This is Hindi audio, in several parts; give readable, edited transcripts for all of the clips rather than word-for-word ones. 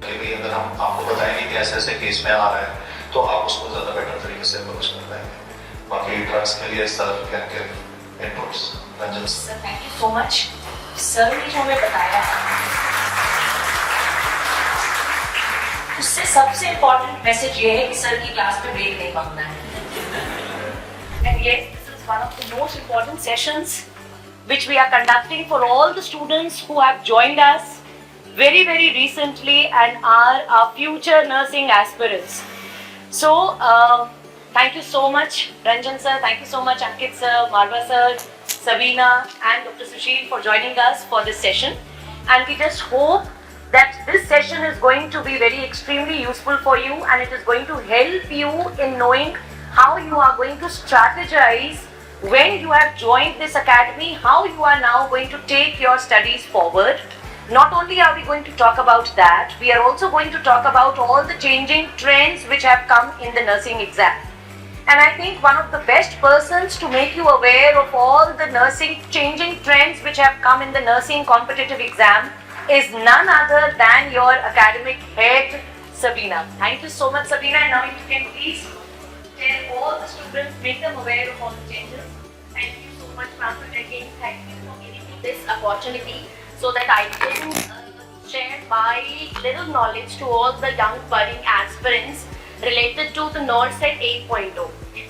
कि भाई अगर हम आपको बताएंगे कि ऐसे ऐसे केस में आ रहा है तो आप उसको ज़्यादा बेटर तरीके से अप्रोच कर पाएंगे। बाकी ड्रग्स के लिए sir can give inputs. Ranjan sir thank you so much. Sir ने जो हमें बताया उससे सबसे इम्पोर्टेंट मैसेज ये है कि सर की क्लास में ब्रेक नहीं मांगना है। And yes, this is one of the most important sessions which we are conducting for all the students who have joined us very recently and are our future nursing aspirants. So, thank you so much Ranjan sir, thank you so much Ankit sir, Marwa sir, Sabina and Dr. Sushil for joining us for this session. And we just hope that this session is going to be very extremely useful for you and it is going to help you in knowing how you are going to strategize when you have joined this academy, how you are now going to take your studies forward. Not only are we going to talk about that, we are also going to talk about all the changing trends which have come in the nursing exam. And I think one of the best persons to make you aware of all the nursing changing trends which have come in the nursing competitive exam is none other than your academic head, Sabina. Thank you so much, Sabina. And now if you can please tell all the students, make them aware of all the changes. Thank you so much, ma'am. Again, thank you for giving me this opportunity so that I can share my little knowledge to all the young budding aspirants related to the NORCET 8.0.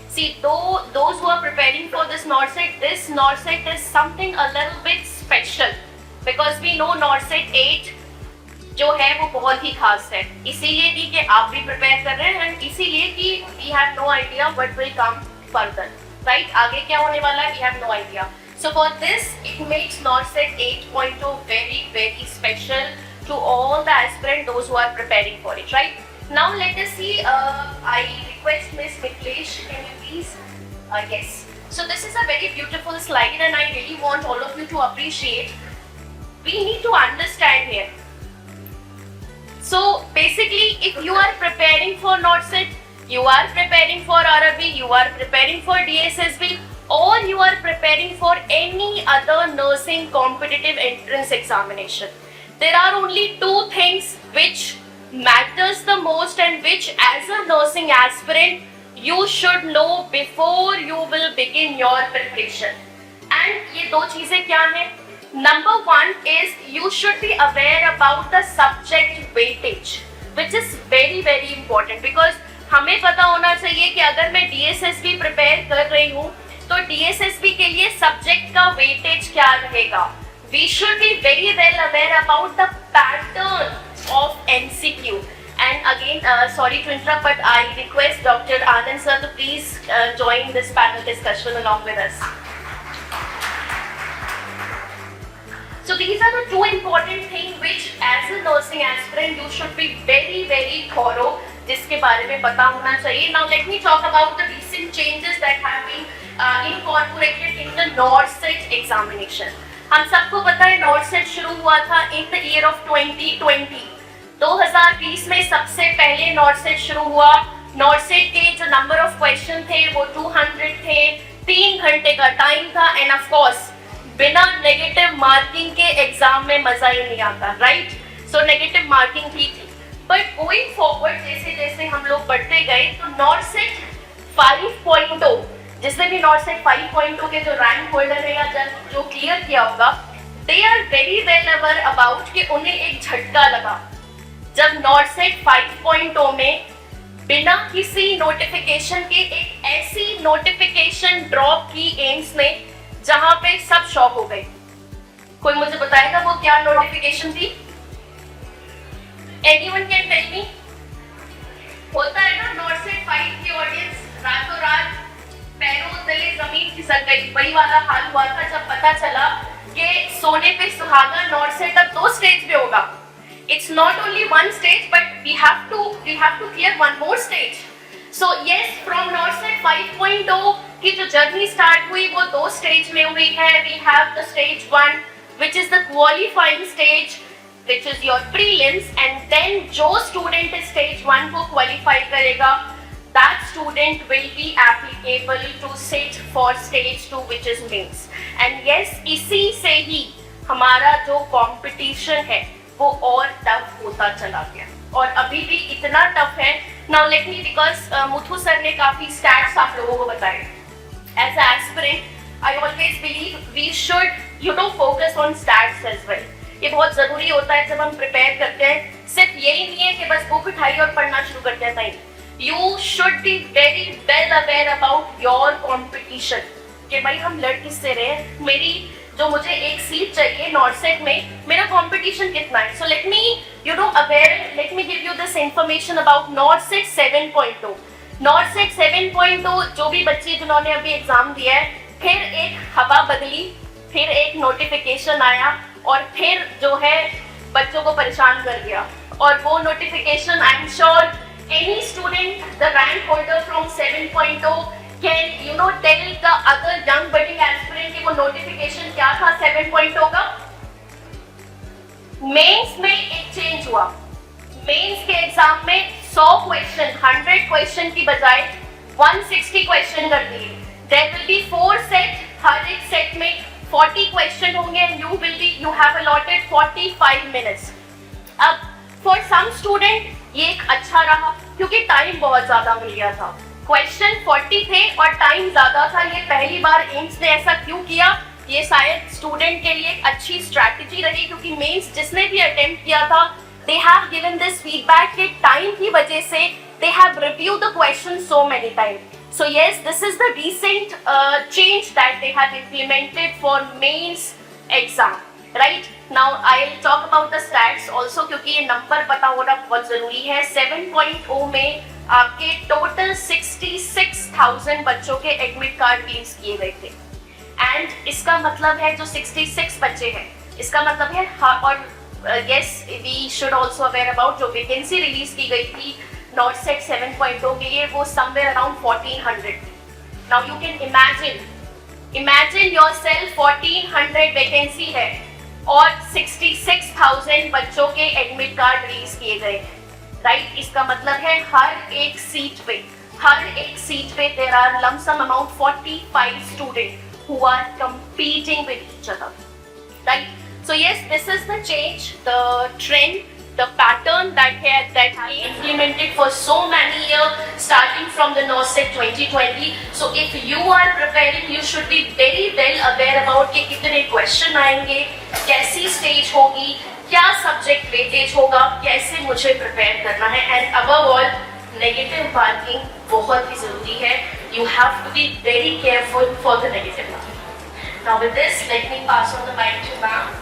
See, those who are preparing for this NORCET is something a little bit special because we know NORCET 8 जो है वो बहुत ही खास है, इसीलिए नहीं कि आप भी प्रिपेयर कर रहे हैं and इसीलिए कि we have no idea what will come further, right? आगे क्या होने वाला है, we have no idea. So for this, it makes NORCET 8.0 very special to all the aspirants, those who are preparing for it, right? Now let us see. I request Miss Mitlesh, can you please? Yes. So this is a very beautiful slide, and I really want all of you to appreciate. We need to understand here. So basically, if you are preparing for NORCET, you are preparing for RRB, you are preparing for DSSB, or you are preparing for any other nursing competitive entrance examination, there are only two things which matters the most and which as a nursing aspirant you should know before you will begin your preparation. And ये दो चीजें क्या हैं? Number one is you should be aware about the subject weightage, which is very important because हमें पता होना चाहिए कि अगर मैं DSSB प्रिपेयर कर रही हूँ तो DSSB के लिए सब्जेक्ट का वेटेज क्या रहेगा. We should be very well aware about the pattern of MCQ. And again, sorry to interrupt, but I request Dr. Anand sir to please join this panel discussion along with us. So these are the two important things which as a nursing aspirant you should be very thorough, जिसके बारे में पता होना चाहिए. Now let me talk about the recent changes that have been incorporated in the NORCET examination. हम सबको पता है NORCET शुरू हुआ था in the year of 2020. 2020 में सबसे पहले NORCET शुरू हुआ. NORCET के जो नंबर ऑफ क्वेश्चन थे वो 200 थे, 3 घंटे का टाइम था एंड ऑफ कोर्स बिना नेगेटिव मार्किंग के एग्जाम में मजा ही नहीं आता, राइट? सो नेगेटिव मार्किंग भी थी, बट गोइंग फॉरवर्ड जैसे जैसे हम लोग बढ़ते गए तो NORCET 5.0, जिसने भी NORCET 5.0 के जो रैंक होल्डर है या जो क्लियर किया होगा, they are very well aware about कि उन्हें एक झटका लगा जब NORCET 5.0 में बिना किसी नोटिफिकेशन के एक ऐसी नोटिफिकेशन ड्रॉप की एम्स ने जहां पे सब शॉक हो गए. कोई मुझे बताएगा वो क्या नोटिफिकेशन थी? Anyone can tell me? होता है ना NORCET 5 की ऑडियंस रातों रात पैरों तले जमीन खिसक गई. वही वाला हाल हुआ था जब पता चला कि सोने पे सुहागा NORCET अब 2 स्टेज पे होगा. It's not only one stage, but we have to clear one more stage. So yes, from NORCET 5.0 की जो जर्नी स्टार्ट हुई वो 2 स्टेज में हुई है. We have the stage 1, which is the qualifying stage, which is your prelims, and then जो student stage 1 को qualify करेगा, that student will be applicable to sit for stage 2, which is mains. And yes, इसी से ही हमारा जो competition है वो और टफ होता चला गया. और अभी भी इतना टफ है. Now let me, because Muthu sir ने काफी स्टैट्स आप लोगों को बताए. As a aspirant I always believe we should focus on stats as well. ये बहुत जरूरी होता है जब हम प्रिपेयर करते हैं. सिर्फ यही नहीं है कि बस बुक उठाइए और पढ़ना शुरू करते हैं. नहीं, you should be very well aware about your competition कि भाई हम लड़ किससे रहे हैं. मेरी जो मुझे एक सीट चाहिए नॉर्सेट में, मेरा कंपटीशन कितना है. So let me let me give you this information about नॉर्सेट 7.2. नॉर्सेट 7.2 जो भी बच्चे जिन्होंने अभी एग्जाम दिया है, फिर एक हवा बदली, फिर एक नोटिफिकेशन आया और फिर जो है बच्चों को परेशान कर दिया. और वो notification, I am sure any student the rank holder from 7.2 can tell the other young budding aspirant कि वो नोटिफिकेशन क्या था 7.0 का. मेंस में एक चेंज हुआ. मेंस के एग्जाम में 100 क्वेश्चन 100 क्वेश्चन की बजाय 160 क्वेश्चन कर दिए. देयर विल बी 4 सेट, हर एक सेट में 40 क्वेश्चन होंगे and you have allotted 45 minutes. अब फॉर सम स्टूडेंट ये एक अच्छा रहा क्योंकि टाइम बहुत ज्यादा मिल गया था. क्वेश्चन 40 थे और टाइम ज्यादा था. ये पहली बार एम्स ने ऐसा क्यों किया? ये शायद स्टूडेंट के लिए एक अच्छी स्ट्रैटेजी रही क्योंकि मेंस जिसने भी अटेम्प्ट किया था they have given this feedback कि टाइम की वजह से they have reviewed the question so many time. So yes, this is the recent change that they have implemented for mains exam. Right now I will talk about the stats also क्योंकि ये नंबर पता होना बहुत जरूरी है. 7.0 में आपके टोटल 66,000 बच्चों के एडमिट कार्ड रिलीज किए गए थे. एंड इसका मतलब है जो 66 बच्चे हैं, इसका मतलब है और yes we should also aware about जो वैकेंसी रिलीज की गई थी नॉर्सेट 7.0 के लिए, वो समवेयर अराउंड 1400 थी. Now you can imagine yourself 1400 vacancy है और 66,000 बच्चों के एडमिट कार्ड रिलीज किए गए हैं. राइट इसका मतलब है हर एक सीट पे there are lump sum amount 45 student who are competing with each other. Right? So yes, this is the change, the trend, the pattern that has implemented for so many years, starting from the NORCET 2020. So if you are preparing, you should be very well aware about कि कितने क्वेश्चन आएंगे, कैसी स्टेज होगी, क्या सब्जेक्ट वेटेज होगा, कैसे मुझे प्रिपेयर करना है. And above all negative marking बहुत ही जरूरी है. You have to be very careful for the negative marking. Now with this let me pass on the mic to ma'am.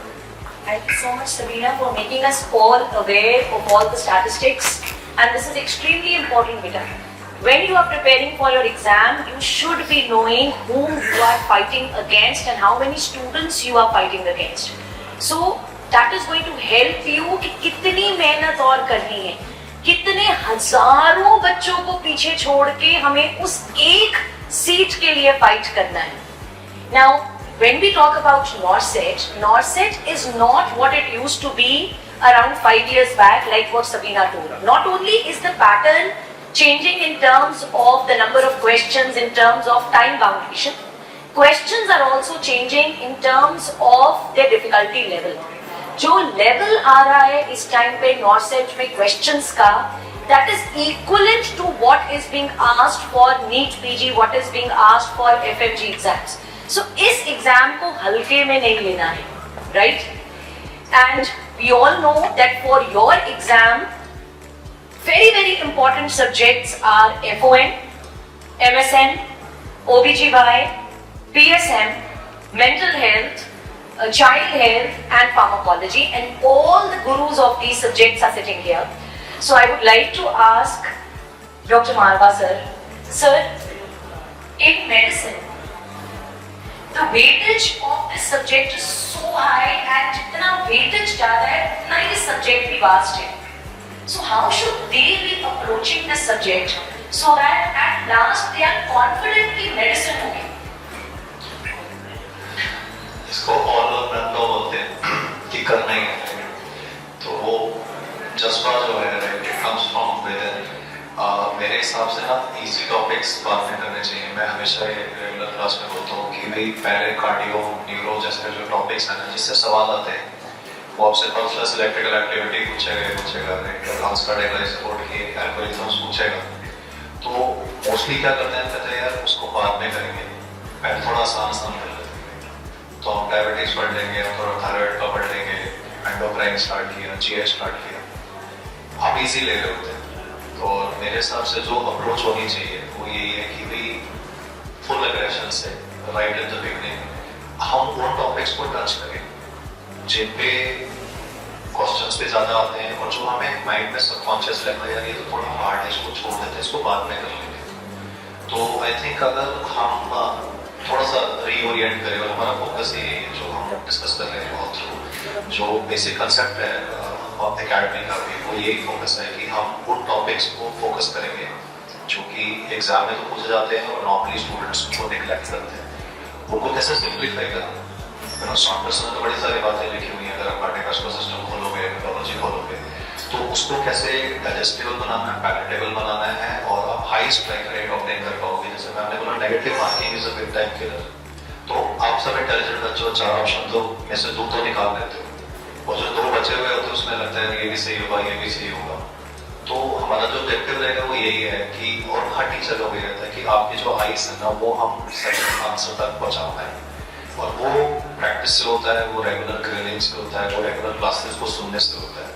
Thank you so much, Sabina, for making us all aware of all the statistics. And this is extremely important, beta. When you are preparing for your exam, you should be knowing whom you are fighting against and how many students you are fighting against. So that is going to help you कि कितनी मेहनत और करनी है, कितने हजारों बच्चों को पीछे छोड़ के हमें उस एक सीट के लिए फाइट करना है. Now, when we talk about NORCET is not what it used to be around 5 years back, like what Sabina told. Not only is the pattern changing in terms of the number of questions, in terms of time boundation, questions are also changing in terms of their difficulty level. जो level आ रहा है इस time पे NORCET में questions का, that is equivalent to what is being asked for NEET PG, what is being asked for FMG exams. So इस एग्जाम को हल्के में नहीं लेना है, right? And we all know that for your exam, very important subjects are FON, MSN, OBGY, PSM, mental health, child health and pharmacology, and all the gurus of these subjects are sitting here. So I would like to ask Dr. Marwa sir, in medicine, the weightage of this subject is so high and जितना weightage ज़्यादा है उतना ही subject भी vast है. So how should they be approaching this subject so that at last they are confident कि medicine होगी? इसको all or none का बोलते हैं कि करना ही है. तो वो जज्बा जो है it comes from within. मेरे हिसाब से ना इजी टॉपिक्स बाद में करने चाहिए. मैं हमेशा रेगुलर क्लास में बोलता हूँ कि भाई पहले कार्डियो न्यूरो जैसे जो टॉपिक्स हैं ना जिससे सवाल आते हैं वो आपसे फर्स्ट इलेक्ट्रिकल एक्टिविटी पूछेगा डांस करेगा स्पोर्ट की एल्गोरिथम्स पूछेगा। तो मोस्टली क्या करते हैं, कहते हैं यार उसको बाद में करेंगे, पहले थोड़ा आसान कर लेते हैं। तो हम डायबिटीज पढ़ लेंगे, थोड़ा थायराइड का पढ़ लेंगे, एंडोक्राइन स्टार्ट किया, जीएच स्टार्ट किया, आप इजी ले रहे होते हैं। तो मेरे हिसाब से जो अप्रोच होनी चाहिए वो यही है कि भाई फुल एग्रेशन से राइट इन द बिगनिंग हम उन टॉपिक्स को टच करें जिन पे क्वेश्चंस पे ज्यादा आते हैं और जो हमें माइंड में सबकॉन्शियस लगता है यार ये तो थोड़ा हार्ड है, इसको छोड़ देते हैं, इसको बाद में कर लेंगे। तो आई थिंक अगर हम थोड़ा सा रीओरिएंट करें और हमारा फोकस ये जो हम डिस्कस कर रहे हैं ऑल थ्रू जो बेसिक कंसेप्ट है ऑफ एकेडमी का भी वो यही फोकस है कि हम उन टॉपिक्स को फोकस करेंगे जो कि एग्जाम में तो पूछे जाते हैं और नॉर्मली स्टूडेंट्स को निगलेक्ट करते हैं। उनको कैसे सिंप्लीफाई करना, सॉफ्टवेयर में तो बड़ी सारी बातें लिखी हुई हैं, अगर आप कार्डियोवास्कुलर सिस्टम खोलोगे, मेट्रोलॉजी खोलोगे, तो उसको कैसे डाइजेस्टिबल बनाना है, पैलेटेबल बनाना है और आप हाई स्ट्राइक रेट ऑब्टेन कर पाओगे। जैसे मैंने बोला negative marking is a big time killer. तो आप सब इंटेलिजेंट बच्चे हो, 4 ऑप्शन तो में से 2 तो निकाल लेते हो और जो 2 बचे हुए होते हैं उसमें लगता है ये भी सही होगा, ये भी सही होगा। तो हमारा जो ऑब्जेक्टिव रहेगा वो यही है कि और हर टीचर को भी रहता है कि आपकी जो आइस है ना वो हम सही आंसर तक पहुँचा पाए। और वो प्रैक्टिस से होता है, वो रेगुलर ग्रिलिंग से होता है, वो रेगुलर क्लासेस को सुनने से होता है।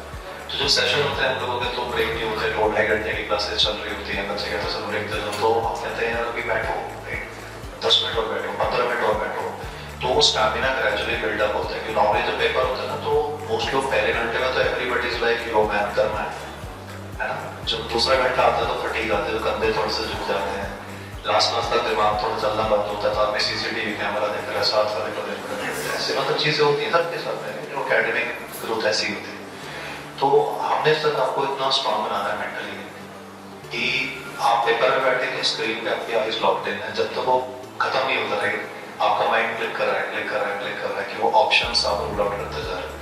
तो जो सेशन होते हैं हम लोगों के तो ब्रेक नहीं होते, 2-2.5 घंटे की क्लासेस चल रही होती है, बच्चे कहते हैं सर ब्रेक दे दो, तो हम कहते हैं यार अभी बैठो 10 मिनट और बैठो, 15 मिनट और बैठो। तो वो स्टैमिना ग्रेजुअली बिल्डअप होता है कि नॉर्मली जो पेपर होता है ना तो मोस्ट लोग पहले घंटे में तो everybody is like yo man करना है ना। जब दूसरा घंटा आता है तो फटीग आते हैं, कंधे थोड़े से झुक जाते हैं, लास्ट तक दिमाग थोड़ा चलना बंद होता है, तो आदमी सीसीटीवी कैमरा देख रहा है, साथ वाले को देख रहा है, ऐसे मतलब चीजें होती हैं सबके साथ में, जो एकेडमिक ग्रोथ ऐसी होती है। तो हमने सर आपको इतना स्ट्रांग बनाना है मेंटली कि आप पेपर में बैठे के स्क्रीन पे आपकी आईज लॉक्ड इन है, जब तक वो खत्म नहीं होता रहेगा आपका माइंड क्लिक कर रहा है कि वो ऑप्शंस आप रूल आउट करते जा रहे हैं।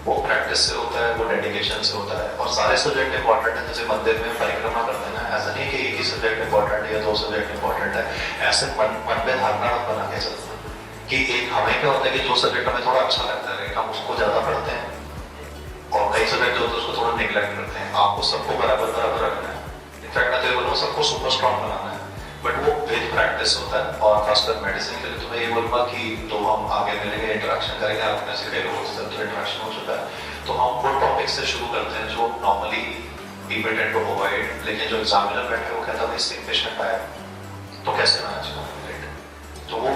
वो प्रैक्टिस से होता है, वो डेडिकेशन से होता है और सारे सब्जेक्ट इंपॉर्टेंट है। जैसे मंदिर में परिक्रमा करते हैं ना, ऐसा नहीं कि एक ही सब्जेक्ट इंपॉर्टेंट है या 2 सब्जेक्ट इंपॉर्टेंट है, ऐसे मन में धारणा बना के चलते हैं कि एक हमें क्या होता है कि जो सब्जेक्ट हमें थोड़ा अच्छा लगता है हम उसको ज्यादा पढ़ते हैं और कई सब्जेक्ट जो होते हैं उसको थोड़ा निगलेक्ट करते हैं। आपको सबको बराबर रखना है, इनफैक्ट मैं तो बोलूँ सबको सुपर स्ट्रॉन्ग बनाना है, बट वो विद प्रैक्टिस होता है। और खासकर मेडिसिन के लिए तो मैं ये बोलूँगा कि तो हम आगे मिलेंगे, इंटरेक्शन करेंगे, आप में से कई लोगों से तो इंटरेक्शन हो चुका है। तो हम वो टॉपिक से शुरू करते हैं जो normally people tend to avoid, लेकिन जो एग्जामिनर बैठे वो कहता है सिक पेशेंट आया तो कैसे मैनेज करना, तो वो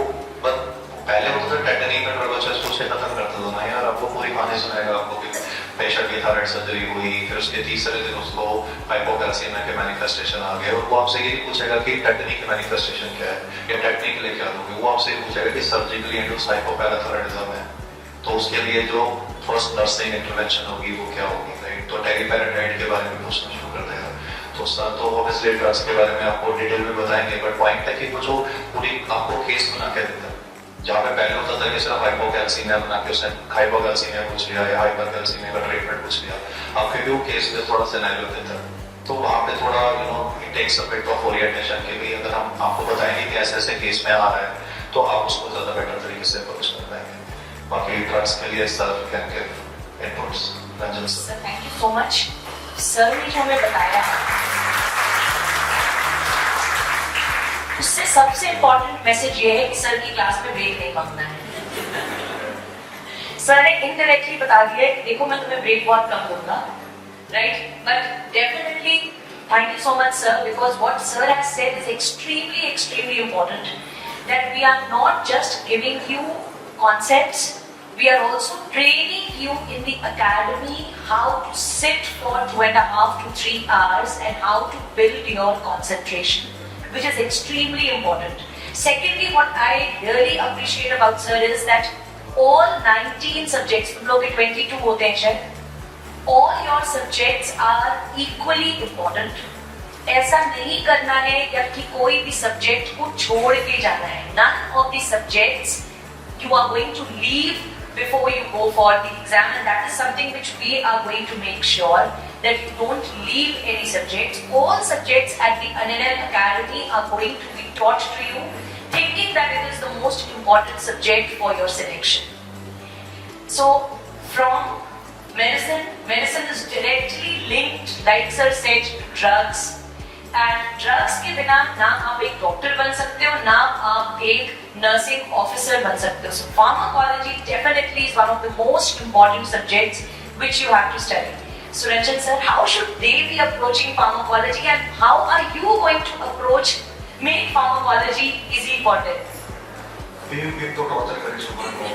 पहले होता था टेटनी में बच्चा सोचे खत्म करता था ना यार, आपको पूरी कहानी सुनाएगा आपको कि पेशेंट की थायराइड सर्जरी हुई, फिर उसके तीसरे दिन उसको हाइपोकैल्सीमिया के मैनिफेस्टेशन आ गए और वो आपसे ये पूछेगा कि टेटनी के मैनिफेस्टेशन क्या है या टेटनी के लिए क्या दोगे। वो आपसे पूछेगा कि सर्जिकली इंड्यूस्ड हाइपोपैराथायराइडिज्म है तो उसके लिए जो फर्स्ट नर्सिंग इंटरवेंशन होगी वो क्या होगी, राइट। तो टेरिपेराटाइड के बारे में पूछना शुरू कर देगा। तो सर तो ऑब्वियसली ड्रग्स के बारे में आपको डिटेल में बताएंगे, बट पॉइंट है कि वो जो पूरी आपको केस बना के देता है, जहाँ पे पहले होता था कि सिर्फ हाइपोकैल्सीमिया बना के उसने हाइपोकैल्सीमिया पूछ लिया या हाइपरकैल्सीमिया का ट्रीटमेंट पूछ लिया, आप फिर भी वो केस में थोड़ा सिनेरियो देता है। तो वहाँ पे थोड़ा it takes a bit of orientation कि भाई अगर हम आपको बताएंगे कि ऐसे ऐसे केस में आ रहा है तो आप उसको ज़्यादा बेटर तरीके से अप्रोच कर पाएंगे। बाकी ड्रग्स के लिए sir can give inputs. Ranjan sir, thank you so much. Sir ने जो हमें बताया उससे सबसे इम्पोर्टेंट मैसेज ये है कि सर की क्लास में ब्रेक नहीं मांगना है। सर ने इनडायरेक्टली बता दिया कि देखो मैं तुम्हें ब्रेक बहुत कम दूंगा, right, but definitely thank you so much sir, because what sir has said is extremely important, that we are not just giving you concepts, we are also training you in the academy how to sit for 2.5 to 3 hours and how to build your concentration, which is extremely important. Secondly, what I really appreciate about sir is that all 19 subjects, तुम लोग के 22 होते हैं शायद, all your subjects are equally important. ऐसा नहीं करना है या कि कोई भी सब्जेक्ट को छोड़ के जाना है। None of the subjects you are going to leave before you go for the exam, and that is something which we are going to make sure that you don't leave any subjects. All subjects at the NNL Academy are going to be taught to you, thinking that it is the most important subject for your selection. So, from medicine is directly linked, like sir said, to drugs. And drugs के बिना ना आप एक डॉक्टर बन सकते हो, ना आप एक नर्सिंग ऑफिसर बन सकते हो. So pharmacology definitely is one of the most important subjects which you have to study. So Ranjan sir, how should they be approaching pharmacology, and how are you going to approach make pharmacology easy for them? तीन तो टॉर्चर करी शुक्र को.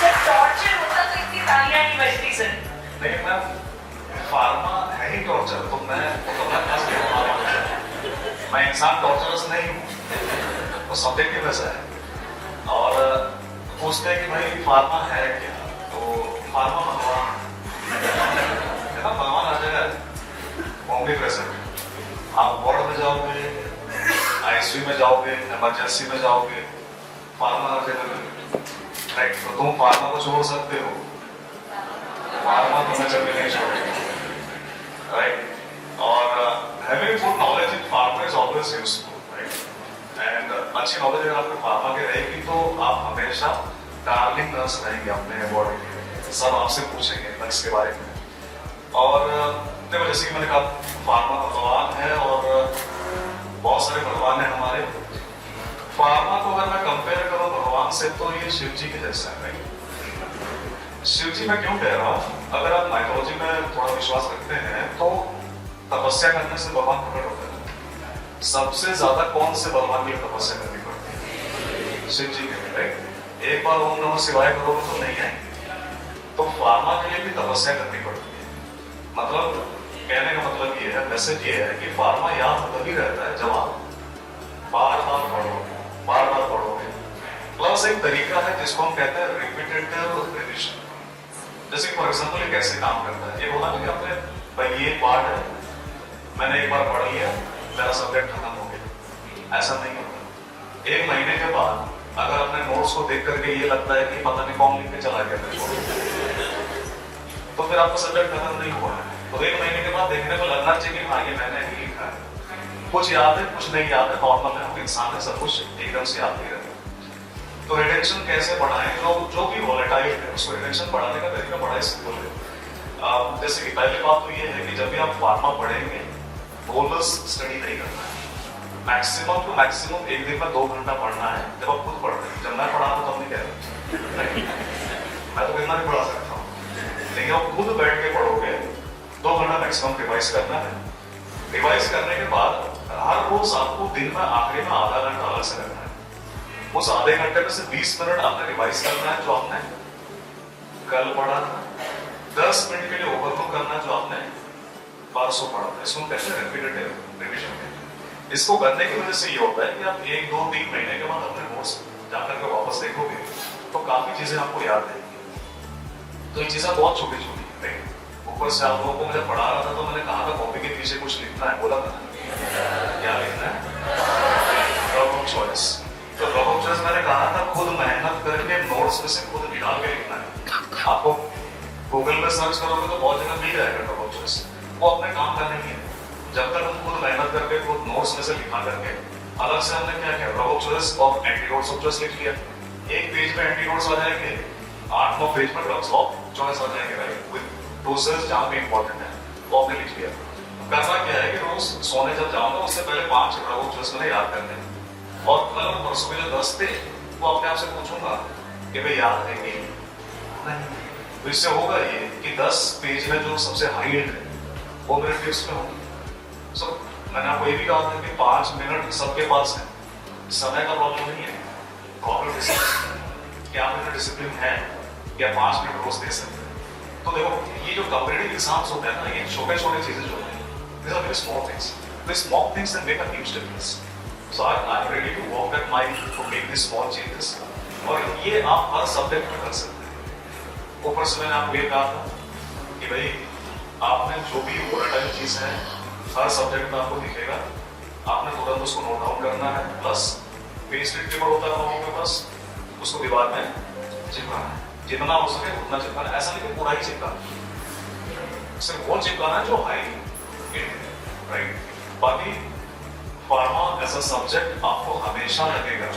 सर टॉर्चर होता तो इतनी तालियां नहीं बजती सर. नहीं मैम, फार्मा है ही टॉर्चर. तो मैं फंस गया फार्मा. मैं इंसान टॉर्चरस नहीं हूँ, वो सब्जेक्ट ही वैसा है. और पूछते हैं कि भाई फार्मा है क्या, तो फार्मा भगवान है ना. भगवान आ जाएगा ओमनी प्रेजेंट. आप वार्ड में जाओगे, आईसीयू में जाओगे, इमरजेंसी में जाओगे, फार्मा हर जगह. राइट, तो तुम फार्मा को छोड़ सकते हो, फार्मा तुम्हें कभी नहीं छोड़ेगा. राइट, और having good knowledge in pharma is always useful. Right, and अच्छी नॉलेज अगर आपको फार्मा की रहेगी तो आप हमेशा डार्लिंग नर्स रहेंगे अपने बॉडी के. सब आपसे पूछेंगे ड्रग्स के बारे में. और देखो जैसे कि मैंने कहा, फार्मा भगवान है और बहुत सारे भगवान हैं हमारे. फार्मा को अगर मैं कंपेयर करूं भगवान से तो ये शिव जी के जैसा है. शिव जी मैं क्यों कह रहा हूं, अगर आप माइथोलॉजी में थोड़ा विश्वास रखते हैं तो तपस्या करने से भगवान प्रकट होते हैं. सबसे ज्यादा कौन से भगवान की तपस्या करनी पड़ती है? शिव जी के. राइट, एक बार ओम नमः शिवाय करोगे तो नहीं आएंगे. तो फार्मा के लिए भी तपस्या करनी पड़ती है. मतलब कहने का मतलब ये है, मैसेज ये है कि फार्मा याद तभी रहता है जब आप बार बार पढ़ोगे, बार बार पढ़ोगे. प्लस एक तरीका है जिसको हम कहते हैं रिपीटेटिव रिविजन. जैसे फॉर एग्जांपल ये कैसे काम करता है, ये बोला कि आपने भाई ये पार्ट है, मैंने एक बार पढ़ लिया, मेरा सब्जेक्ट खत्म हो गया. ऐसा नहीं होता. एक महीने के बाद अगर अपने नोट्स को देख करके ये लगता है कि पता नहीं कौन लिख के चला गया तो फिर आपका सब्जेक्ट खत्म नहीं हुआ है. तो एक महीने के बाद देखने को लगना चाहिए कि हाँ ये मैंने ही लिखा है. कुछ याद है, कुछ नहीं याद है, नॉर्मल है, इंसान है, सब कुछ एकदम से याद नहीं रहता. तो रिटेंशन कैसे बढ़ाएं, जो भी वॉलेटाइल है उसको रिटेंशन बढ़ाने का तरीका बड़ा ही सिंपल है. जैसे कि पहली बात तो ये है कि जब भी आप फार्मा पढ़ेंगे गोलस स्टडी नहीं करना है. मैक्सिमम टू मैक्सिमम एक दिन में 2 घंटा पढ़ना है. जब आप खुद पढ़ते हैं, जब मैं पढ़ा तो तब नहीं कह रहा, मैं तो इतना नहीं पढ़ा सकता हूँ. लेकिन आप खुद बैठ के पढ़ोगे 2 घंटा मैक्सिमम रिवाइज करना है. रिवाइज करने के बाद हर रोज आपको दिन में आखिरी में आधा घंटा अलग से रखना है. उस आधे घंटे में से 20 मिनट आपने रिवाइज करना है जो आपने कल पढ़ा था. 10 मिनट के लिए ओवरलुक करना जो आपने परसों पढ़ा था. इसको कहते हैं रिपीटेटिव रिविजन. इसको करने की वजह से ये होता है कि आप 1, 2, 3 महीने के बाद अपने नोट्स जाकर के वापस देखोगे तो काफी चीजें आपको याद रहेंगी. तो ये चीजें बहुत छोटी छोटी है. ऊपर से आप लोगों को मुझे पढ़ा रहा था तो मैंने कहा था कॉपी के पीछे कुछ लिखना है, बोला था क्या लिखना है, ड्रॉप ऑफ चॉइस. तो ड्रॉप ऑफ चॉइस मैंने कहा था खुद मेहनत करके नोट्स में से खुद निकाल के लिखना है. आपको गूगल में सर्च करोगे तो बहुत जगह मिल जाएगा ड्रॉप ऑफ चॉइस. वो अपने काम का नहीं है. जब तक हम खुद मेहनत करके खुद नोट्स में से लिखा करके अलग से हमने क्या किया, ड्रॉप ऑफ चॉइस और एंटीडोट्स ऑफ चॉइस लिख लिया. एक पेज में एंटीडोट्स आ जाएंगे, 8-9 पेज में ड्रग्स ऑफ चॉइस आ जाएंगे. राइट, विद डोसेज जहां पे इंपॉर्टेंट है वो आपने लिख लिया. करना क्या है कि रोज सोने जब जाओ उससे पहले 5 ड्रग ऑफ चॉइस मैंने याद करने. और कल और परसों के जो 10 थे वो अपने आप से पूछूंगा कि भाई याद है कि नहीं. तो इससे होगा ये कि 10 पेज में जो सबसे हाईलाइट है वो मेरे टिप्स में होंगे. सो मैंने आपको ये भी कहा था कि 5 मिनट सबके पास है, समय का प्रॉब्लम नहीं है. प्रॉब्लम डिसिप्लिन, क्या आप डिसिप्लिन है या 5 मिनट रोज दे सकते हैं. तो देखो ये जो कॉम्पिटिटिव एग्जाम्स होते हैं ना, ये छोटे छोटे चीजें जो हैं, these are very small things. These small things that make a huge difference. So I'm ready to work at my to make these small changes. और ये आप हर सब्जेक्ट में कर सकते हैं. ऊपर से मैंने आपको ये कहा था कि भाई आपने जो भी वोलेटाइल चीज है हर सब्जेक्ट में आपको दिखेगा, आपने तुरंत उसको नोट डाउन करना है. प्लस पेज पेपर होता है लोगों के पास, उसको दीवार में चिपकाना है. जितना हो सके उतना चिपकाना. ऐसा नहीं कि पूरा ही चिपकाना, सिर्फ वो चिपकाना है जो हाई. राइट, बाकी फार्मा एज अ सब्जेक्ट आपको हमेशा लगेगा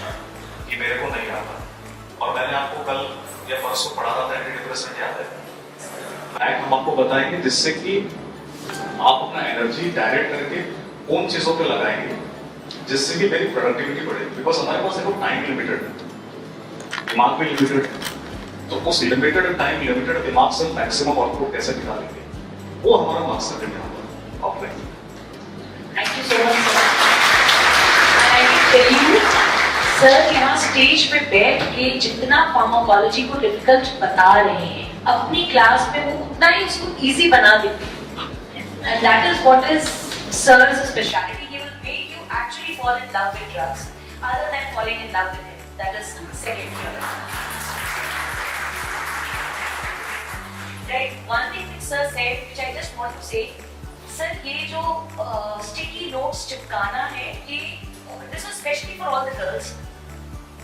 कि मेरे को नहीं आता. परसों पढ़ा रहा था एंटीडिप्रेसेंट, याद है? फैक्ट हम आपको बताएंगे जिससे कि आप अपना एनर्जी डायरेक्ट करके उन चीजों पे लगाएंगे जिससे कि मेरी प्रोडक्टिविटी बढ़ेगी। बिकॉज हमारे पास देखो टाइम लिमिटेड है, दिमाग भी लिमिटेड है, तो उस लिमिटेड टाइम लिमिटेड दिमाग से मैक्सिमम आउटपुट कैसे निकालेंगे, वो हमारा मकसद है यहाँ पर अपने। Thank you so much, sir. And I can tell you, sir यहाँ स्टेज पे बैठ के जितना फार्माकोलॉजी को डिफिकल्ट बता रहे हैं, अपनी क्लास में वो उतना ही उसको इजी बना देते हैं। And that is what is sir's specialty. He will make you actually fall in love with drugs, other than falling in love with him. That is second. Right. One thing which sir said, which I just want to say, sir, ये जो sticky notes चिपकाना है, ये this is especially for all the girls.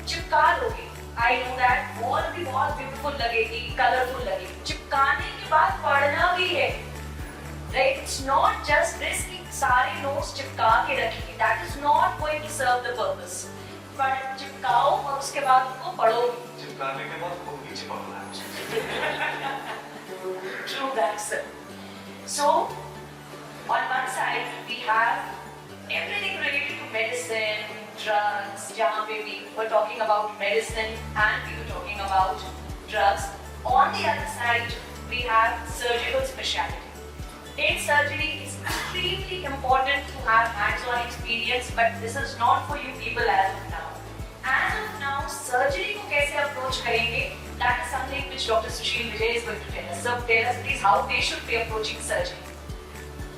चिपका लोगे, I know that wall भी बहुत beautiful लगेगी, colorful लगेगी. चिपकाने के बाद पढ़ना भी है, right? It's not just this कि सारे notes चिपका के रखेंगे. That is not going to serve the purpose. पर चिपकाओ और उसके बाद उनको पढ़ोगे. चिपकाने के बाद खुद ही चिपकना है। True that, sir. So, on one side we have everything related to medicine, drugs, जहाँ पे we were talking about medicine and we were talking about drugs. On the other side, we have surgical specialty. In surgery, it's extremely important to have hands-on experience, but this is not for you people as of now. As of now, surgery को कैसे approach करेंगे? That is something which Dr. Sushil Vijay is going to tell us. So tell us please how they should be approaching surgery.